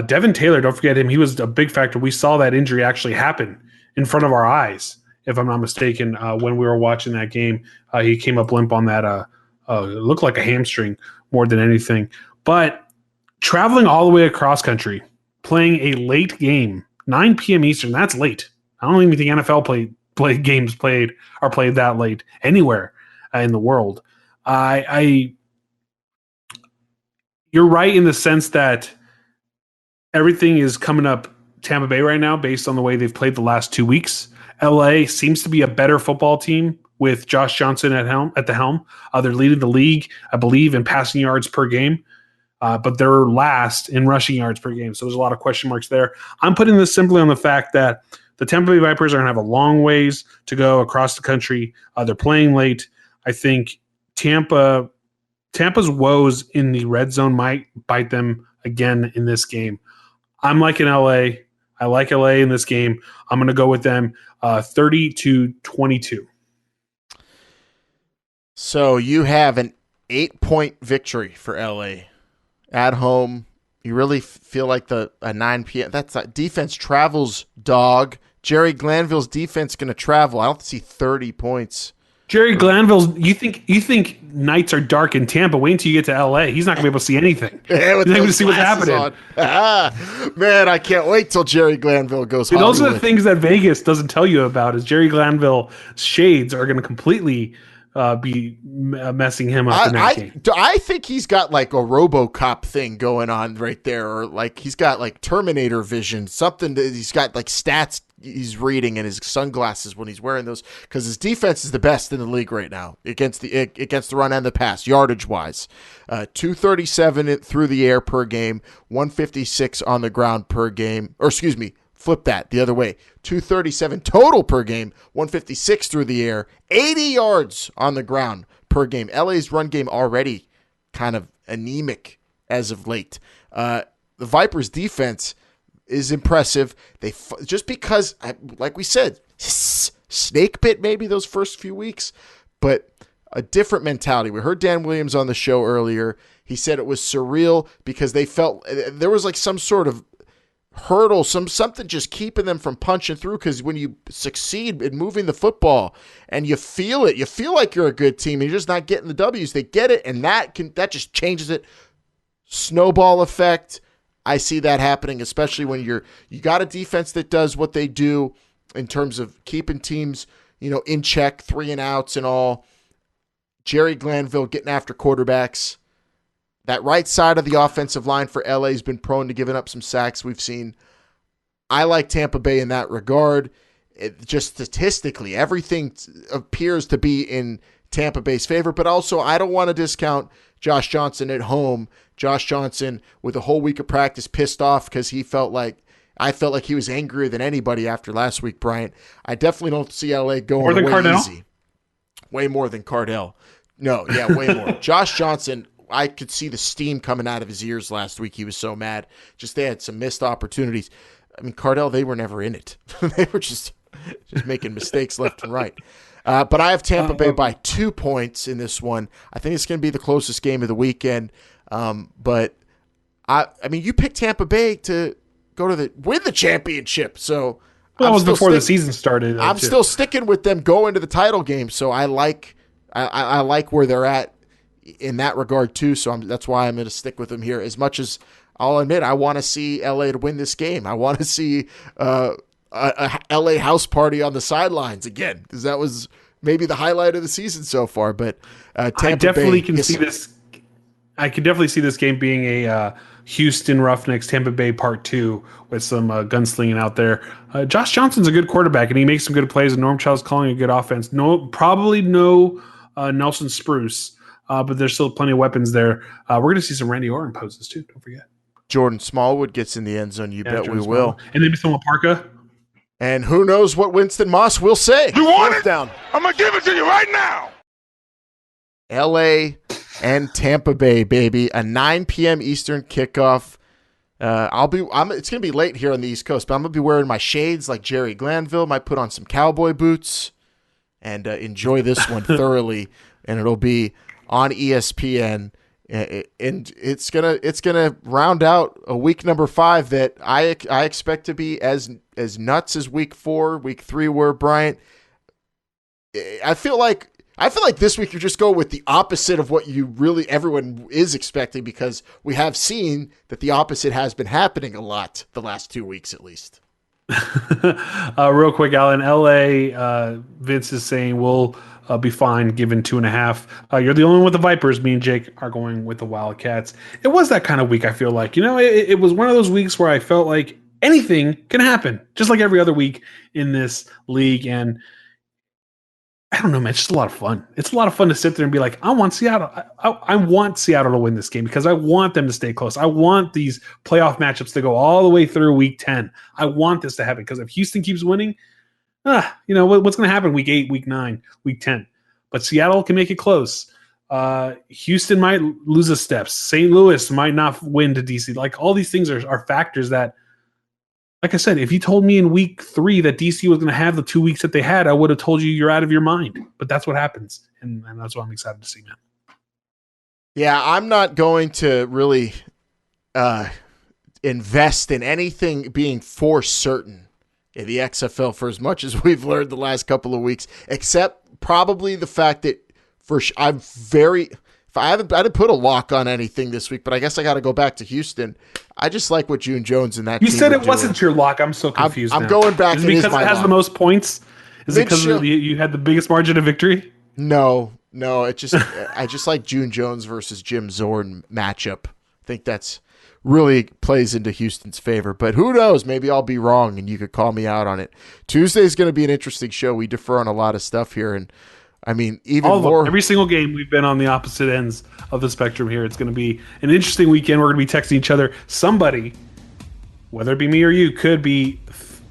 Devin Taylor, don't forget him. He was a big factor. We saw that injury actually happen in front of our eyes, if I'm not mistaken, when we were watching that game. He came up limp on that. It looked like a hamstring more than anything. But traveling all the way across country, playing a late game, 9 p.m. Eastern, that's late. I don't even think NFL games are played that late anywhere in the world. You're right in the sense that everything is coming up Tampa Bay right now based on the way they've played the last 2 weeks. LA seems to be a better football team with Josh Johnson at the helm. They're leading the league, I believe, in passing yards per game, but they're last in rushing yards per game. So there's a lot of question marks there. I'm putting this simply on the fact that the Tampa Bay Vipers are going to have a long ways to go across the country. They're playing late. I think Tampa's woes in the red zone might bite them again in this game. I'm liking LA. I like LA in this game. I'm going to go with them 30-22. So you have an 8-point victory for LA at home. You really feel like a 9 p.m. That's defense travels, dog. Jerry Glanville's defense going to travel. I don't see 30 points. Jerry Glanville's. You think nights are dark in Tampa? Wait until you get to LA. He's not going to be able to see anything. Yeah, he's not going to see what's happening. Man, I can't wait till Jerry Glanville goes. Those are the things that Vegas doesn't tell you about. Is Jerry Glanville shades are going to completely be messing him up in that game. I think he's got like a RoboCop thing going on right there, or like he's got like Terminator vision, something that he's got like stats he's reading in his sunglasses when he's wearing those, because his defense is the best in the league right now against the run and the pass, yardage wise. 237 through the air per game, 156 on the ground per game, or excuse me, flip that the other way. 237 total per game, 156 through the air, 80 yards on the ground per game. LA's run game already kind of anemic as of late. The Vipers' defense is impressive. Just because, like we said, snake bit maybe those first few weeks, but a different mentality. We heard Dan Williams on the show earlier. He said it was surreal because they felt there was like some sort of hurdle, something just keeping them from punching through, because when you succeed in moving the football and you feel it, you feel like you're a good team and you're just not getting the W's. They get it, and that just changes it. Snowball effect. I see that happening, especially when you got a defense that does what they do in terms of keeping teams, in check, 3 and outs and all. Jerry Glanville getting after quarterbacks. That right side of the offensive line for LA has been prone to giving up some sacks we've seen. I like Tampa Bay in that regard. Just statistically, everything appears to be in Tampa Bay's favor, but also I don't want to discount Josh Johnson at home. Josh Johnson with a whole week of practice pissed off because I felt like he was angrier than anybody after last week, Bryant. I definitely don't see LA going more than away Cardell? Easy. Way more than Cardell. No, yeah, way more. Josh Johnson, I could see the steam coming out of his ears last week. He was so mad. Just they had some missed opportunities. I mean, Cardell, they were never in it. They were just making mistakes left and right. But I have Tampa Bay by 2 points in this one. I think it's going to be the closest game of the weekend. But I mean, you picked Tampa Bay to go to win the championship. So that was before the season started. I'm still sticking with them going to the title game. So I like where they're at in that regard too. So that's why I'm going to stick with them here. As much as I'll admit, I want to see LA to win this game. I want to see a LA house party on the sidelines again, because that was maybe the highlight of the season so far. But Tampa I definitely Bay can see this. I could definitely see this game being a Houston Roughnecks Tampa Bay Part 2 with some gunslinging out there. Josh Johnson's a good quarterback, and he makes some good plays, and Norm Child's calling a good offense. Probably no Nelson Spruce, but there's still plenty of weapons there. We're going to see some Randy Orton poses too, don't forget. Jordan Smallwood gets in the end zone. You bet Jordan we Smallwood. will. And maybe someone Parka. And who knows what Winston Moss will say. You want it? Down. I'm going to give it to you right now. LA and Tampa Bay, baby. A 9 p.m. Eastern kickoff. It's gonna be late here on the East Coast, but I'm gonna be wearing my shades like Jerry Glanville. Might put on some cowboy boots and enjoy this one thoroughly. And it'll be on ESPN. And it's gonna round out a week number 5 that I expect to be as nuts as week 4, week 3 were, Bryant. I feel like this week you're just going with the opposite of what everyone is expecting, because we have seen that the opposite has been happening a lot the last 2 weeks at least. Real quick, Alan, LA, Vince is saying we'll be fine given 2.5. You're the only one with the Vipers. Me and Jake are going with the Wildcats. It was that kind of week, I feel like. It was one of those weeks where I felt like anything can happen, just like every other week in this league. And I don't know, man. It's just a lot of fun. It's a lot of fun to sit there and be like, I want Seattle. I want Seattle to win this game because I want them to stay close. I want these playoff matchups to go all the way through week 10. I want this to happen because if Houston keeps winning, what's going to happen week 8, week 9, week 10? But Seattle can make it close. Houston might lose a step. St. Louis might not win to DC. Like, all these things are factors that, like I said, if you told me in week 3 that DC was going to have the 2 weeks that they had, I would have told you you're out of your mind. But that's what happens, and that's what I'm excited to see, man. Yeah, I'm not going to really invest in anything being for certain in the XFL for as much as we've learned the last couple of weeks, except probably the fact that I didn't put a lock on anything this week, but I guess I got to go back to Houston. I just like what June Jones and that you team said it doing. wasn't your lock. I'm so confused. I'm going back. Is it because it has the most points? Is it because you had the biggest margin of victory? No. It just I just like June Jones versus Jim Zorn matchup. I think that's really plays into Houston's favor. But who knows? Maybe I'll be wrong, and you could call me out on it. Tuesday's going to be an interesting show. We defer on a lot of stuff here, and I mean, every single game we've been on the opposite ends of the spectrum here. It's going to be an interesting weekend. We're going to be texting each other. Somebody, whether it be me or you, could be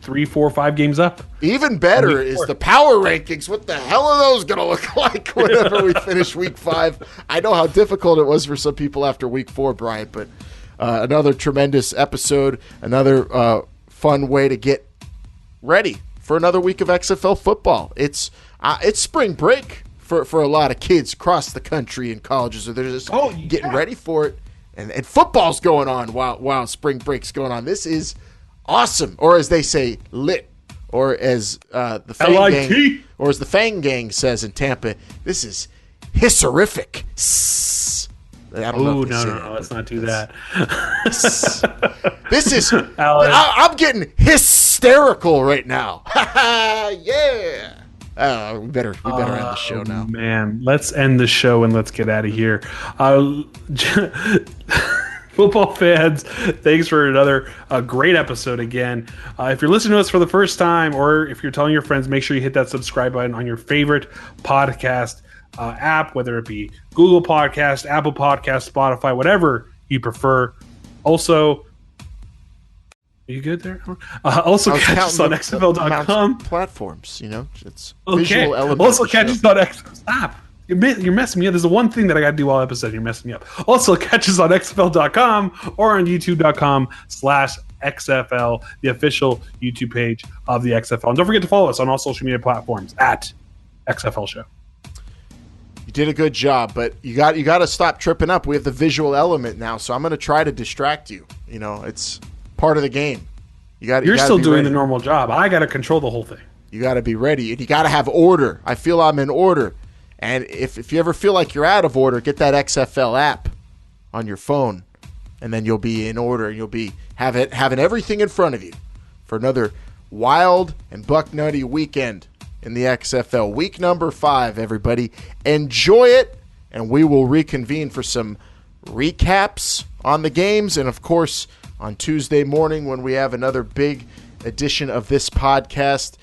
3, 4, 5 games up. Even better is the power rankings. What the hell are those going to look like whenever we finish week 5? I know how difficult it was for some people after week 4, Bryant, but another tremendous episode, another fun way to get ready for another week of XFL football. It's spring break for a lot of kids across the country and colleges. So they're just getting ready for it. And football's going on while spring break's going on. This is awesome. Or as they say, lit. Or as the Fang Gang, or as the Fang Gang says in Tampa, this is hisserific. I don't know. No, let's not do that. This is. I'm getting hysterical right now. Yeah. We better end the show now. Man, let's end the show and let's get out of here. Football fans, thanks for another great episode again. If you're listening to us for the first time, or if you're telling your friends, make sure you hit that subscribe button on your favorite podcast app, whether it be Google Podcast, Apple Podcast, Spotify, whatever you prefer. Also, are you good there? Also catch us on XFL.com. Platforms, it's okay. Visual element. Also catch us on XFL. Stop. You're messing me up. There's the one thing that I got to do all episode. You're messing me up. Also, catch us on XFL.com or on YouTube.com/XFL, the official YouTube page of the XFL. And don't forget to follow us on all social media platforms at XFL Show. You did a good job, but you got to stop tripping up. We have the visual element now, so I'm going to try to distract you. It's part of the game. You're still doing the normal job. I got to control the whole thing. You got to be ready, and you got to have order. I feel I'm in order. And if you ever feel like you're out of order, get that XFL app on your phone, and then you'll be in order. You'll be having everything in front of you for another wild and buck nutty weekend in the XFL. Week number 5, everybody. Enjoy it, and we will reconvene for some recaps on the games, and, of course, on Tuesday morning when we have another big edition of this podcast.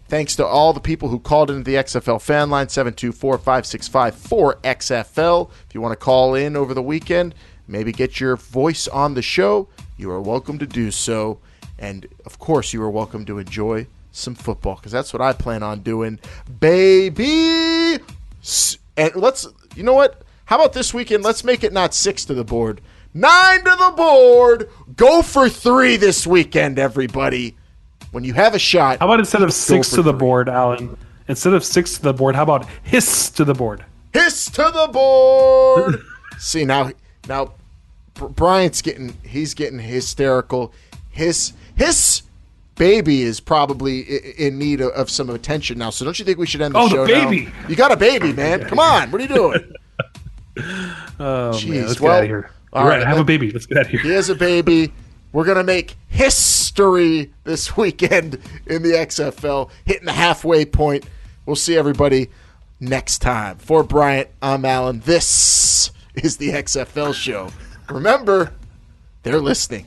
Thanks to all the people who called into the XFL Fan Line, 724-565-4XFL. If you want to call in over the weekend, maybe get your voice on the show, you are welcome to do so. And, of course, you are welcome to enjoy some football, because that's what I plan on doing, baby. And you know what? How about this weekend? Let's make it not 6 to the board, 9 to the board. Go for 3 this weekend, everybody. When you have a shot. How about instead of 6 to the board, Alan? Instead of 6 to the board, how about hiss to the board? Hiss to the board. See, now Bryant's getting hysterical. His baby is probably in need of some attention now. So don't you think we should end the show now? Oh, the baby. You got a baby, man. Come on. What are you doing? Jeez, man, let's get out of here. All right, I have a baby. Let's get out of here. He has a baby. We're going to make history this weekend in the XFL, hitting the halfway point. We'll see everybody next time. For Bryant, I'm Alan. This is the XFL Show. Remember, they're listening.